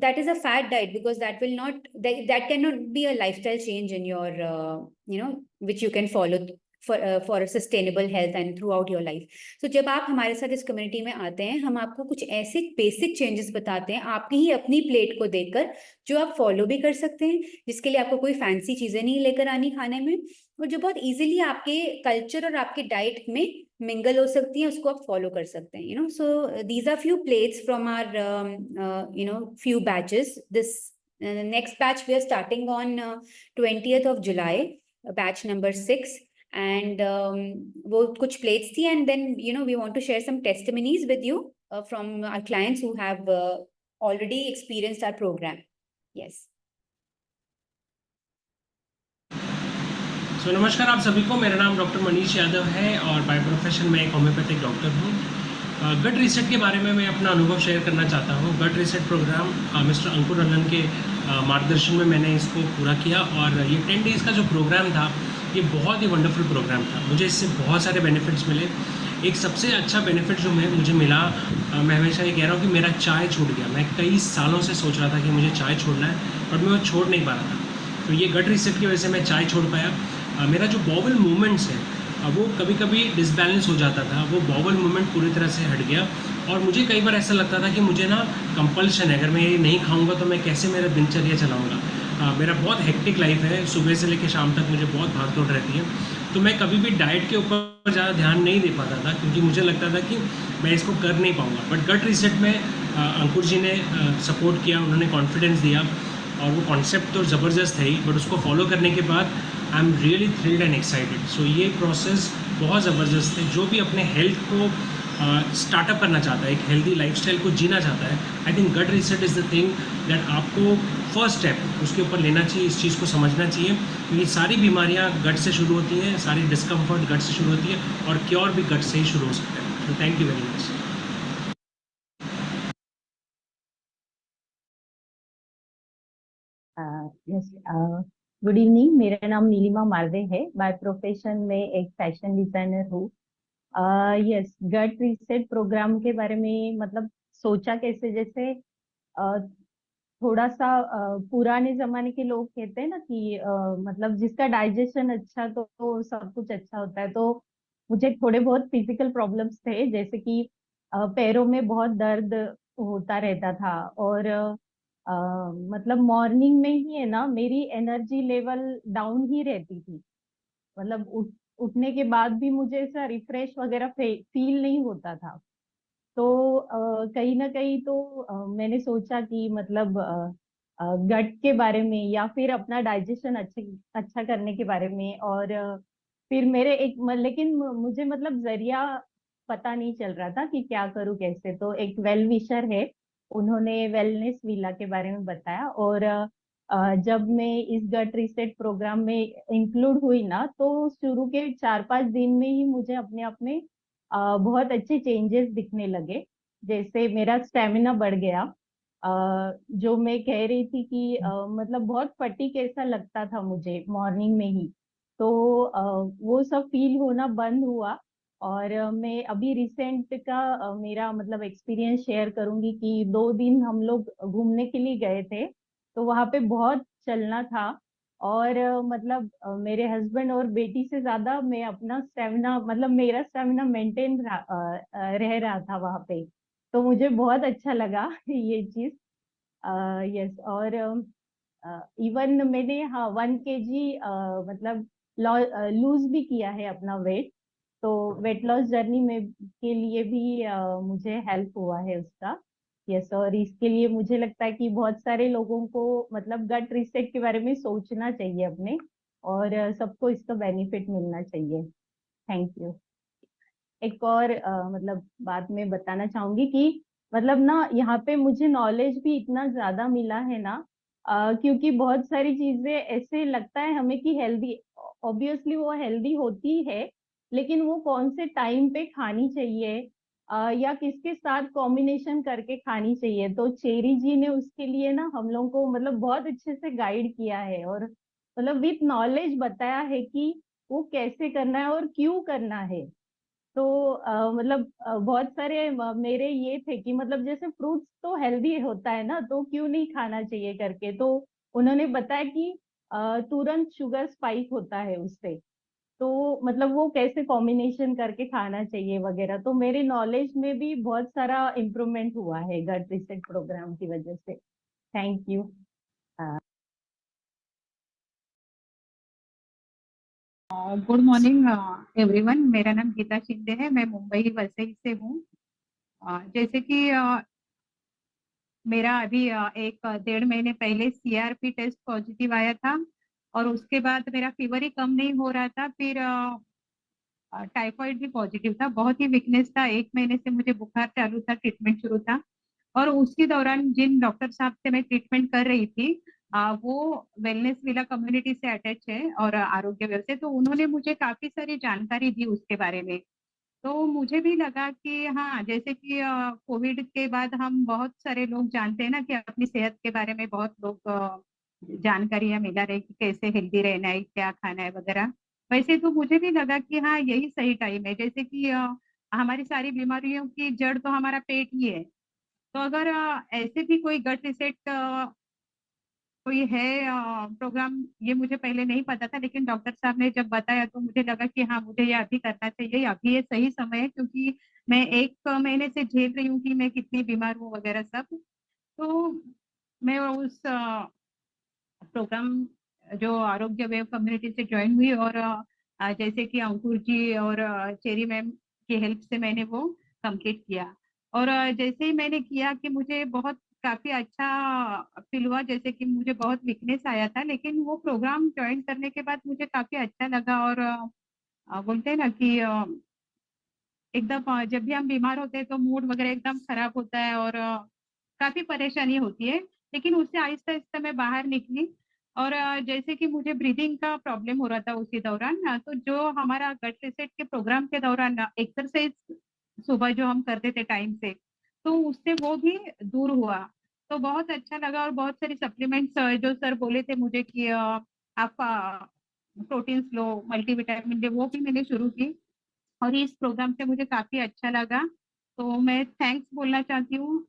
that is a fat diet, because that cannot be a lifestyle change in your which you can follow for a sustainable health and throughout your life. So जब आप हमारे साथ इस कम्युनिटी में आते हैं, हम आपको कुछ ऐसे बेसिक चेंजेस बताते हैं आपकी ही अपनी प्लेट को देखकर, जो आप फॉलो भी कर सकते हैं, जिसके लिए आपको कोई फैंसी चीजें नहीं लेकर आनी खाने में, और जो बहुत इजीली आपके कल्चर और आपके डाइट में मिंगल हो सकती हैं, उसको आप फॉलो कर सकते हैं। So these are few plates from our few batches. This next batch we are starting on 20th of July, batch number 6. And वो कुछ plates थी, and then we want to share some testimonies with you from our clients who have already experienced our program. Yes. So नमस्कार आप सभी को, मेरा नाम doctor Manish Yadav है और बाय प्रोफेशन मैं एक होम्योपैथिक डॉक्टर हूँ। गट रीसेट के बारे में मैं अपना अनुभव शेयर करना चाहता हूँ। गट रीसेट प्रोग्राम मिस्टर अंकुर रंजन के मार्गदर्शन में मैंने इसको पूरा किया, और ये 10 डेज़ का जो प्रोग्राम था ये बहुत ही वंडरफुल प्रोग्राम था। मुझे इससे बहुत सारे बेनिफिट्स मिले। एक सबसे अच्छा बेनिफिट जो मुझे मिला, मैं हमेशा ये कह रहा हूँ कि मेरा चाय छूट गया। मैं कई सालों से सोच रहा था कि मुझे चाय छोड़ना है, और मैं वो छोड़ नहीं पा रहा था। तो ये गट रीसेट की वजह से मैं चाय छोड़ पाया। मेरा जो बॉवल मूवमेंट्स है वो कभी कभी डिसबैलेंस हो जाता था, वो बॉवल मूवमेंट पूरी तरह से हट गया। और मुझे कई बार ऐसा लगता था कि मुझे ना कंपल्शन है, अगर मैं ये नहीं खाऊंगा तो मैं कैसे मेरा दिनचर्या चलाऊंगा। मेरा बहुत हेक्टिक लाइफ है, सुबह से लेकर शाम तक मुझे बहुत भाग दौड़ रहती है। तो मैं कभी भी डाइट के ऊपर ज़्यादा ध्यान नहीं दे पाता था, क्योंकि मुझे लगता था कि मैं इसको कर नहीं पाऊंगा। बट गट रीसेट में अंकुर जी ने सपोर्ट किया, उन्होंने कॉन्फिडेंस दिया, और वो कॉन्सेप्ट तो ज़बरदस्त है ही, बट उसको फॉलो करने के बाद I am really thrilled and excited. So ये प्रोसेस बहुत ज़बरदस्त है। जो भी अपने हेल्थ को स्टार्टअप करना चाहता है, एक हेल्दी लाइफस्टाइल को जीना चाहता है, I think gut reset is the thing that आपको फर्स्ट स्टेप उसके ऊपर लेना चाहिए, इस चीज़ को समझना चाहिए। क्योंकि सारी बीमारियां गट से शुरू होती हैं, सारी डिस्कम्फर्ट गट से शुरू होती है, और क्योर भी गट से ही शुरू हो सकता है। तो thank you very much. Yes, good evening. मेरा नाम नीलिमा मालवे है। बाय प्रोफेशन में एक फैशन डिजाइनर हूँ। यस, गट रीसेट प्रोग्राम के बारे में मतलब सोचा कैसे, जैसे अ, थोड़ा सा पुराने जमाने के लोग कहते हैं ना कि मतलब जिसका डाइजेशन अच्छा तो सब कुछ अच्छा होता है। तो मुझे थोड़े बहुत फिजिकल प्रॉब्लम्स थे, जैसे कि पैरों में बहुत दर्द होता रहता था, और मतलब मॉर्निंग में ही है ना मेरी एनर्जी लेवल डाउन ही रहती थी। मतलब उठने के बाद भी मुझे ऐसा रिफ्रेश वगैरह फील नहीं होता था। तो कहीं ना कहीं तो मैंने सोचा कि मतलब गट के बारे में या फिर अपना डाइजेशन अच्छे अच्छा करने के बारे में। और फिर मेरे लेकिन मुझे मतलब जरिया पता नहीं चल रहा था कि क्या करूं कैसे। तो एक वेल विशर है, उन्होंने वेलनेस विला के बारे में बताया। और जब मैं इस गट रीसेट प्रोग्राम में इंक्लूड हुई ना, तो शुरू के 4-5 दिन में ही मुझे अपने आप में बहुत अच्छे चेंजेस दिखने लगे। जैसे मेरा स्टेमिना बढ़ गया। जो मैं कह रही थी कि मतलब बहुत फटीग ऐसा लगता था मुझे मॉर्निंग में ही, तो वो सब फील होना बंद हुआ। और मैं अभी रिसेंट का मेरा मतलब एक्सपीरियंस शेयर करूंगी कि 2 दिन हम लोग घूमने के लिए गए थे, तो वहां पे बहुत चलना था। और मतलब मेरे हस्बैंड और बेटी से ज्यादा मैं अपना स्टेमिना मतलब मेरा स्टेमिना मेंटेन रह रहा था वहां पे। तो मुझे बहुत अच्छा लगा ये चीज। यस, और इवन मैंने हाँ 1 kg मतलब लूज भी किया है अपना वेट। तो वेट लॉस जर्नी में के लिए भी मुझे हेल्प हुआ है उसका। यस, और इसके लिए मुझे लगता है कि बहुत सारे लोगों को मतलब गट रीसेट के बारे में सोचना चाहिए अपने, और सबको इसका बेनिफिट मिलना चाहिए। Thank you. एक और मतलब बात में बताना चाहूंगी कि मतलब ना यहाँ पे मुझे नॉलेज भी इतना ज्यादा मिला है ना, क्योंकि बहुत सारी चीजें ऐसे लगता है हमें कि हेल्दी, ऑब्वियसली वो हेल्दी होती है, लेकिन वो कौन से टाइम पे खानी चाहिए या किसके साथ कॉम्बिनेशन करके खानी चाहिए। तो चेरी जी ने उसके लिए ना हम लोग को मतलब बहुत अच्छे से गाइड किया है, और मतलब विथ नॉलेज बताया है कि वो कैसे करना है और क्यों करना है। तो मतलब बहुत सारे मेरे ये थे कि मतलब जैसे फ्रूट्स तो हेल्दी होता है ना, तो क्यों नहीं खाना चाहिए करके। तो उन्होंने बताया कि तुरंत शुगर स्पाइक होता है उससे, तो मतलब वो कैसे कॉम्बिनेशन करके खाना चाहिए वगैरह। तो मेरे नॉलेज में भी बहुत सारा इम्प्रूवमेंट हुआ है गट रिसेट प्रोग्राम की वजह से। Thank you. Good morning everyone. मेरा नाम गीता शिंदे है, मैं मुंबई वसई से हूँ। जैसे कि मेरा अभी 1-1.5 महीने पहले सीआरपी टेस्ट पॉजिटिव आया था, और उसके बाद मेरा फीवर ही कम नहीं हो रहा था। फिर टाइफाइड भी पॉजिटिव था, बहुत ही वीकनेस था। 1 महीने से मुझे बुखार चालू था, ट्रीटमेंट शुरू था। और उसी दौरान जिन डॉक्टर साहब से मैं ट्रीटमेंट कर रही थी, वो वेलनेस विला कम्युनिटी से अटैच है और आरोग्य व्यव से, तो उन्होंने मुझे काफी सारी जानकारी दी उसके बारे में। तो मुझे भी लगा कि हाँ, जैसे कि कोविड के बाद हम बहुत सारे लोग जानते हैं ना कि अपनी सेहत के बारे में बहुत लोग जानकारियां मिला रहे कि कैसे हेल्दी रहना है, क्या खाना है वगैरह। वैसे तो मुझे भी लगा कि हाँ, यही सही टाइम है। जैसे कि हमारी सारी बीमारियों की जड़ तो हमारा पेट ही है। तो अगर ऐसे भी कोई गट रिसेट कोई है प्रोग्राम, ये मुझे पहले नहीं पता था, लेकिन डॉक्टर साहब ने जब बताया तो मुझे लगा कि हाँ, मुझे ये अभी करना चाहिए, अभी ये सही समय है, क्योंकि मैं 1 महीने से झेल रही हूँ कि मैं कितनी बीमार हूँ वगैरह सब। तो मैं उस प्रोग्राम जो आरोग्य वेव कम्युनिटी से ज्वाइन हुई, और जैसे कि अंकुर जी और चेरी मैम की हेल्प से मैंने वो कंप्लीट किया। और जैसे ही मैंने किया कि मुझे बहुत काफी अच्छा फील हुआ, जैसे कि मुझे बहुत वीकनेस आया था, लेकिन वो प्रोग्राम ज्वाइन करने के बाद मुझे काफी अच्छा लगा। और बोलते हैं ना कि एकदम जब भी हम बीमार होते हैं तो मूड वगैरह एकदम खराब होता है, और काफी परेशानी होती है, लेकिन उससे आहिस्ता आहिस्ता मैं बाहर निकली। और जैसे कि मुझे ब्रीदिंग का प्रॉब्लम हो रहा था उसी दौरान, तो जो हमारा गट रिसेट के प्रोग्राम के दौरान एक्सरसाइज सुबह जो हम करते थे टाइम से, तो उससे वो भी दूर हुआ। तो बहुत अच्छा लगा। और बहुत सारी सप्लीमेंट्स जो सर बोले थे मुझे कि आप प्रोटीन्स लो, मल्टीविटामिन ले, वो भी मैंने शुरू की। और इस प्रोग्राम से मुझे काफी अच्छा लगा। तो मैं थैंक्स बोलना चाहती हूँ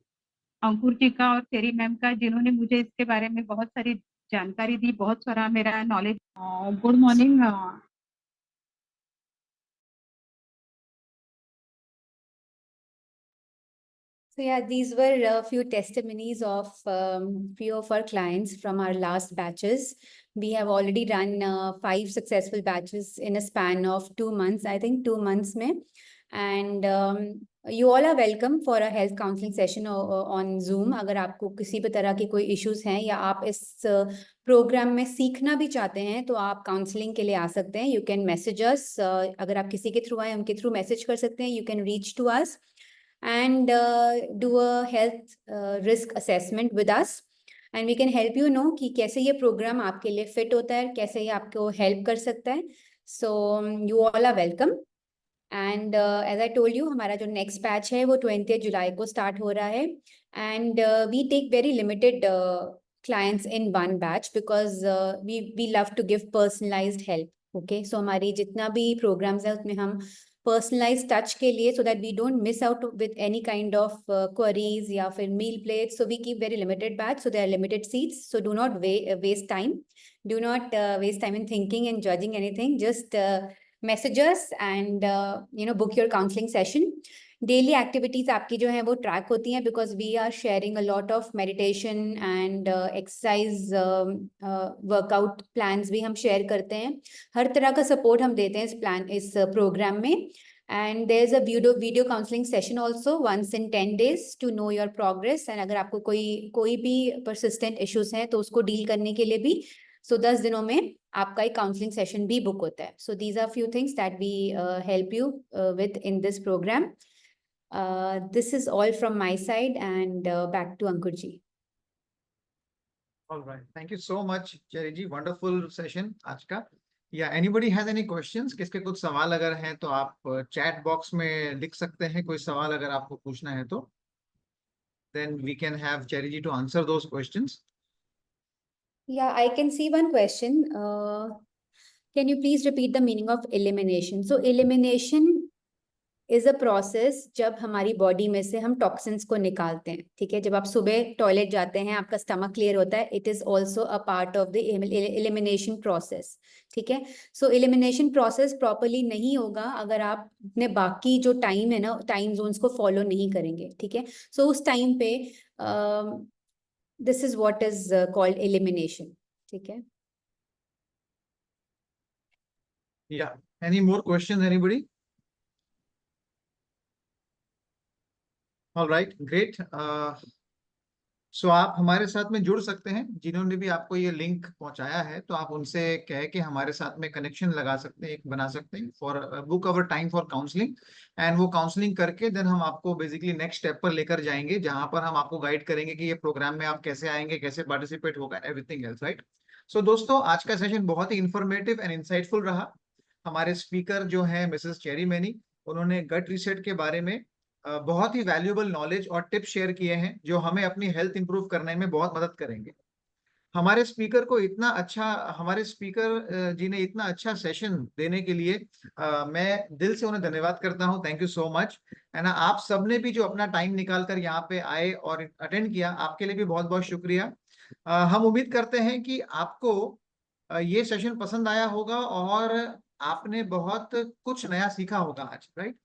अंकुर जी का और चेरी मैम का, जिन्होंने मुझे इसके बारे में बहुत सारी जानकारी दी, बहुत सारा मेरा knowledge. Good morning. So yeah, these were a few testimonies of few of our clients from our last batches. We have already run 5 successful batches in a span of 2 months, I think 2 months mein. And you all are welcome for a health counseling session on Zoom. अगर आपको किसी भी तरह के कोई issues हैं या आप इस प्रोग्राम में सीखना भी चाहते हैं तो आप काउंसलिंग के लिए आ सकते हैं. You can message us. अगर आप किसी के थ्रू आए उनके थ्रू मैसेज कर सकते हैं. You can reach to us and do a health risk assessment with us, and we can help you know कि कैसे ये प्रोग्राम आपके लिए फिट होता है, कैसे ये आपको हेल्प कर सकता है. So you all are welcome. And as I told you, हमारा जो नेक्स्ट बैच है वो 20 जुलाई को स्टार्ट हो रहा है. And we take very limited clients in one batch because we love to give personalized help. Okay, so हमारी जितना भी programs है उसमें हम personalized touch के लिए, so that we don't miss out with any kind of queries या फिर meal plates. So we keep very limited batch, so there are limited seats. So do not waste time. Do not waste time in thinking and judging anything. Just message us and book your counseling session. Daily activities आपकी जो है वो track होती हैं because we are sharing a lot of meditation and exercise workout plans भी हम share करते हैं. हर तरह का सपोर्ट हम देते हैं इस प्रोग्राम में. And there is a video counselling session also once in 10 days to know your progress. And अगर आपको कोई भी परसिस्टेंट इश्यूज हैं तो उसको डील करने के लिए भी 10 दिनों में आपका एक काउंसलिंग सेशन भी बुक होता है. So these are few things that we help you with in this programme. This is all from my side, and back to Ankur ji. All right. Thank you so much, Cherry ji. Wonderful session आज का. Yeah, anybody has any questions? किसके कुछ सवाल अगर हैं तो आप chat box में लिख सकते हैं. कोई सवाल अगर आपको पूछना है तो then we can have Cherry ji to answer those questions. Yeah, I can see one question. Can you please repeat the meaning of elimination? So elimination is a process जब हमारी बॉडी में से हम टॉक्सिन्स को निकालते हैं. ठीक है, जब आप सुबह टॉयलेट जाते हैं आपका स्टमक क्लियर होता है. It is also a part of the elimination process. ठीक है, सो एलिमिनेशन प्रोसेस प्रॉपरली नहीं होगा अगर आप अपने बाकी जो टाइम है ना, टाइम जोन्स को फॉलो नहीं करेंगे. ठीक है, सो उस टाइम पे this is what is called elimination. ठीक है. Yeah. Any more questions, anybody? All right, great. सो आप हमारे साथ में जुड़ सकते हैं. जिन्होंने भी आपको ये लिंक पहुंचाया है तो आप उनसे कह के हमारे साथ में कनेक्शन लगा सकते हैं, एक बना सकते हैं for book our time for counselling. And वो काउंसलिंग करके देन हम आपको बेसिकली नेक्स्ट स्टेप पर लेकर जाएंगे, जहां पर हम आपको गाइड करेंगे कि ये प्रोग्राम में आप कैसे आएंगे, कैसे पार्टिसिपेट होगा, एवरीथिंग एल्स. राइट. सो दोस्तों, आज का सेशन बहुत ही इंफॉर्मेटिव एंड इंसाइटफुल रहा. हमारे स्पीकर जो है मिसेस चेरी मैनी, उन्होंने गट रिसेट के बारे में बहुत ही वैल्यूएबल नॉलेज और टिप्स शेयर किए हैं जो हमें अपनी हेल्थ इंप्रूव करने में बहुत मदद करेंगे. हमारे स्पीकर को इतना अच्छा, हमारे स्पीकर जी ने इतना अच्छा सेशन देने के लिए मैं दिल से उन्हें धन्यवाद करता हूं। Thank you so much. है ना, आप सबने भी जो अपना टाइम निकाल कर यहाँ पे आए और अटेंड किया, आपके लिए भी बहुत बहुत शुक्रिया। हम उम्मीद करते हैं कि आपको ये सेशन पसंद आया होगा और आपने बहुत कुछ नया सीखा होगा आज, राइट।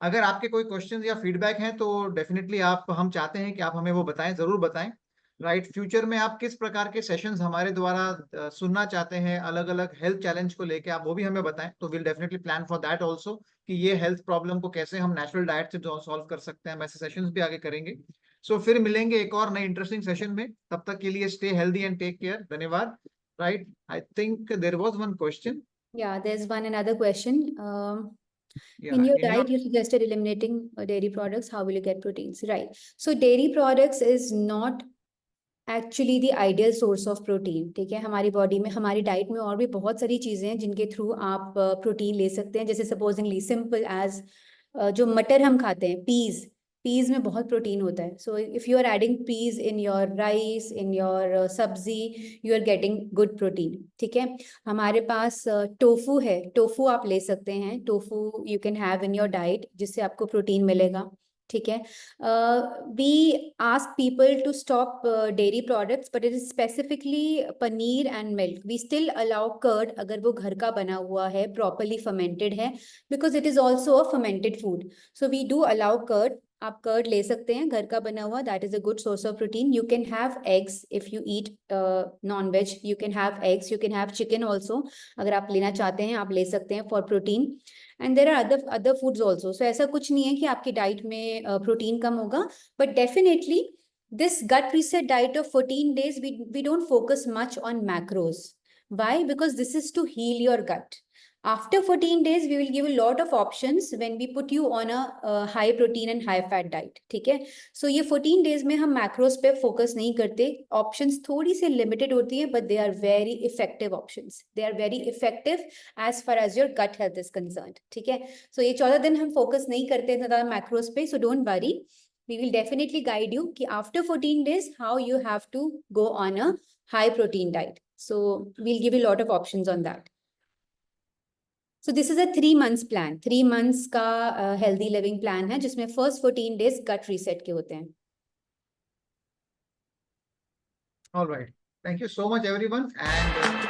अगर आपके कोई क्वेश्चन या फीडबैक हैं तो डेफिनेटली आप, हम चाहते हैं कि आप हमें वो बताएं, जरूर बताएं, राइट। फ्यूचर में आप किस प्रकार के सेशंस हमारे द्वारा सुनना चाहते हैं, अलग अलग हेल्थ चैलेंज को लेके, आप वो भी हमें बताएं, तो will definitely plan for that also, कि ये हेल्थ प्रॉब्लम को कैसे हम नेचुरल डाइट से सॉल्व कर सकते हैं। हम ऐसे सेशंस भी आगे करेंगे। सो फिर मिलेंगे एक और नए इंटरेस्टिंग सेशन में। तब तक के लिए stay healthy and take care. धन्यवाद। Right, I think there was one question. Yeah, there's one another question. Yeah, In your in your diet, you suggested eliminating dairy products. How will you get proteins? Right. So dairy products is not actually the ideal source of protein. ठीक है, हमारी body में, हमारी diet में और भी बहुत सारी चीज़ें हैं जिनके थ्रू आप प्रोटीन ले सकते हैं। जैसे सपोजिंगली सिंपल एज जो मटर हम खाते हैं, पीज, पीज में बहुत प्रोटीन होता है। So if you are adding peas in your rice, in your sabzi, you are getting good protein. ठीक है, हमारे पास टोफू है, टोफू आप ले सकते हैं, tofu you can have in your diet, जिससे आपको प्रोटीन मिलेगा। ठीक है, we ask people to stop dairy products, but it is specifically paneer and milk. We still allow curd अगर वो घर का बना हुआ है, properly fermented है, because it is also a fermented food. So we do allow curd. आप curd ले सकते हैं घर का बना हुआ, that is a good source of protein. You can have eggs if you eat non veg, you can have eggs, you can have chicken also, अगर आप लेना चाहते हैं आप ले सकते हैं for protein. And there are other foods also. So ऐसा कुछ नहीं है कि आपकी डाइट में प्रोटीन कम होगा, but definitely this gut reset diet of 14 days, we don't focus much on macros. Why? Because this is to heal your gut. After 14 days, we will give a lot of options when we put you on a high protein and high fat diet. ठीक है, so ये 14 days में हम macros पे focus नहीं करते, options थोड़ी सी limited होती है, but they are very effective options. They are very effective as far as your gut health is concerned. ठीक है, so ये 14 दिन हम focus नहीं करते ज़्यादा macros पे, so don't worry. We will definitely guide you कि after 14 days how you have to go on a high protein diet. So we'll give you a lot of options on that. So this is a 3 months plan. 3 months का healthy living plan है, जिसमें first 14 days gut reset के होते हैं. All right. Thank you so much everyone, and